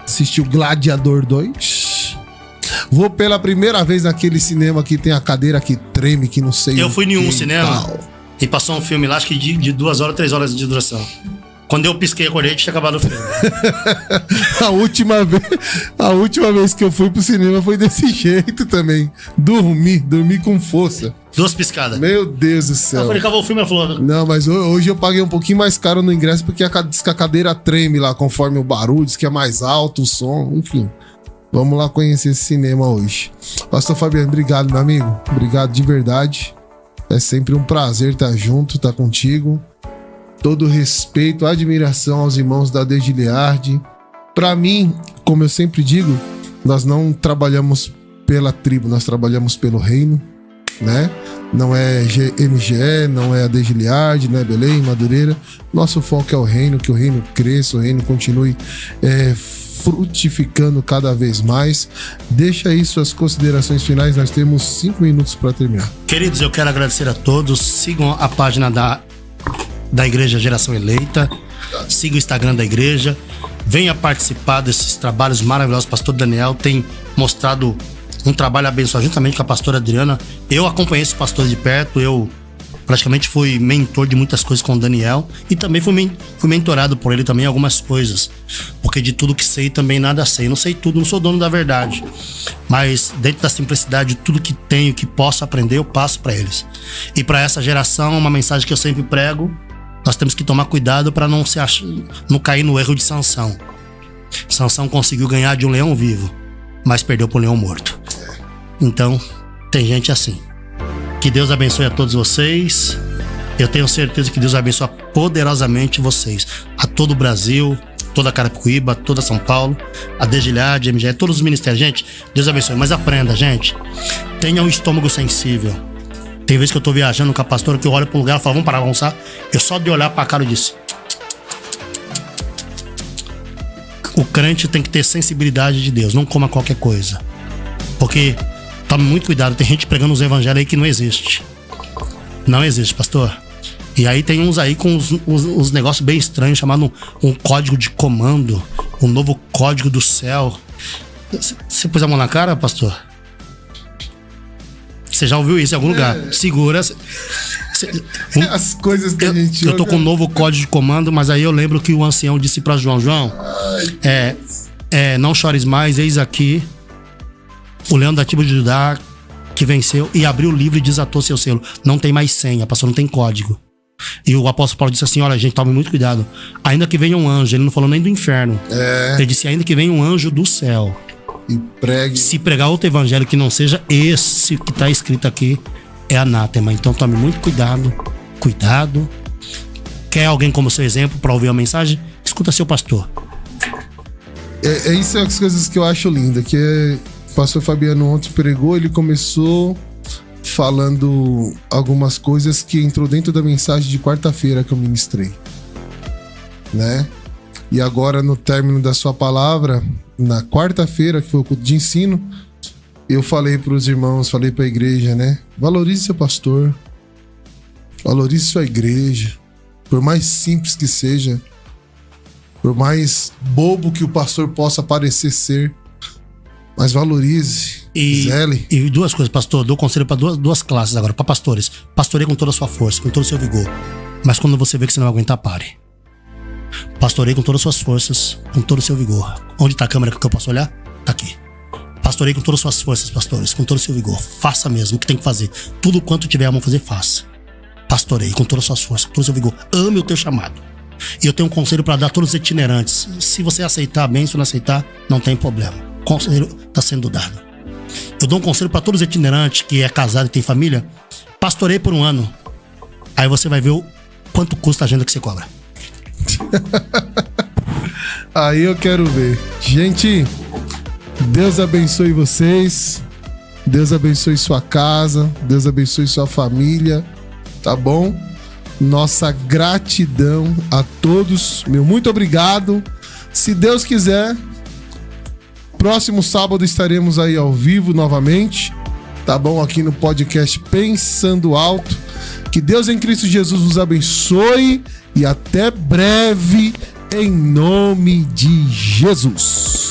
assistir o Gladiador 2. Vou pela primeira vez naquele cinema que tem a cadeira que treme, que não sei. Eu fui em um cinema e passou um filme lá, acho que de 2 horas, 3 horas de duração. Quando eu pisquei a corrente, tinha acabado o filme. A última vez que eu fui pro cinema foi desse jeito também. Dormi com força. 2 piscadas. Meu Deus do céu. Eu falei, acabou o filme, ela falou. Não, mas hoje eu paguei um pouquinho mais caro no ingresso porque diz que a cadeira treme lá conforme o barulho, diz que é mais alto o som, enfim. Vamos lá conhecer esse cinema hoje. Pastor Fabiano, obrigado, meu amigo. Obrigado de verdade. É sempre um prazer estar junto, estar contigo. Todo respeito, admiração aos irmãos da Degiliardi. Para mim, como eu sempre digo, nós não trabalhamos pela tribo, nós trabalhamos pelo reino, né? Não é MGE, não é a Degiliardi, não é Belém, Madureira. Nosso foco é o reino, que o reino cresça, o reino continue frutificando cada vez mais. Deixa aí suas considerações finais, nós temos 5 minutos para terminar. Queridos, eu quero agradecer a todos. Sigam a página da Igreja Geração Eleita, siga o Instagram da igreja, venha participar desses trabalhos maravilhosos. O pastor Daniel tem mostrado um trabalho abençoado juntamente com a pastora Adriana. Eu acompanhei esse pastor de perto, eu praticamente fui mentor de muitas coisas com o Daniel e também fui mentorado por ele também em algumas coisas, porque de tudo que sei também nada sei. Não sei tudo, não sou dono da verdade, mas dentro da simplicidade, tudo que tenho, que posso aprender, eu passo para eles. E para essa geração, uma mensagem que eu sempre prego: nós temos que tomar cuidado para não cair no erro de Sansão. Sansão conseguiu ganhar de um leão vivo, mas perdeu para um leão morto. Então, tem gente assim. Que Deus abençoe a todos vocês. Eu tenho certeza que Deus abençoe poderosamente vocês. A todo o Brasil, toda a Carapicuíba, toda São Paulo, a Degiliardi, a MGE, todos os ministérios. Gente, Deus abençoe. Mas aprenda, gente. Tenha um estômago sensível. Tem vezes que eu tô viajando com a pastora, que eu olho pra um lugar e falo, vamos parar, vamos almoçar. Eu só de olhar pra cara eu disse: o crente tem que ter sensibilidade de Deus, não coma qualquer coisa. Porque, tome muito cuidado, tem gente pregando os evangelhos aí que não existe. Não existe, pastor. E aí tem uns aí com uns negócios bem estranhos, chamado um código de comando, um novo código do céu. Você pôs a mão na cara, pastor? Você já ouviu isso em algum lugar? Segura. As coisas que a gente... Eu tô com um novo código de comando, mas aí eu lembro que o ancião disse pra João: não chores mais, eis aqui o leão da tribo de Judá que venceu e abriu o livro e desatou seu selo. Não tem mais senha, pastor, não tem código. E o apóstolo Paulo disse assim: olha, gente, tome muito cuidado. Ainda que venha um anjo, ele não falou nem do inferno. Ele disse: ainda que venha um anjo do céu e pregue. Se pregar outro evangelho que não seja esse que está escrito aqui, é anátema. Então tome muito cuidado. Cuidado. Quer alguém como seu exemplo para ouvir a mensagem? Escuta seu pastor. Isso é as coisas que eu acho linda. Que o pastor Fabiano ontem pregou, ele começou falando algumas coisas que entrou dentro da mensagem de quarta-feira que eu ministrei, né? E agora, no término da sua palavra, na quarta-feira, que foi o culto de ensino, eu falei para os irmãos, falei para a igreja, né? Valorize seu pastor, valorize sua igreja, por mais simples que seja, por mais bobo que o pastor possa parecer ser, mas valorize, zele. E 2 coisas, pastor, dou conselho para duas classes agora, para pastores. Pastoreie com toda a sua força, com todo o seu vigor, mas quando você vê que você não vai aguentar, pare. Pastoreie com todas as suas forças, com todo o seu vigor. Onde está a câmera que eu posso olhar? Tá aqui. Pastoreie com todas as suas forças, pastores, com todo o seu vigor. Faça mesmo o que tem que fazer. Tudo quanto tiver a mão fazer, faça. Pastoreie com todas as suas forças, com todo o seu vigor. Ame o teu chamado. E eu tenho um conselho para dar a todos os itinerantes. Se você aceitar bem, se não aceitar, não tem problema. O conselho está sendo dado. Eu dou um conselho para todos os itinerantes que é casado e tem família. Pastorei por 1 ano. Aí você vai ver o quanto custa a agenda que você cobra. Aí eu quero ver. Gente, Deus abençoe vocês. Deus abençoe sua casa. Deus abençoe sua família. Tá bom? Nossa gratidão a todos. Meu muito obrigado. Se Deus quiser, próximo sábado estaremos aí ao vivo novamente. Tá bom? Aqui no podcast Pensando Alto. Que Deus em Cristo Jesus nos abençoe e até breve, em nome de Jesus.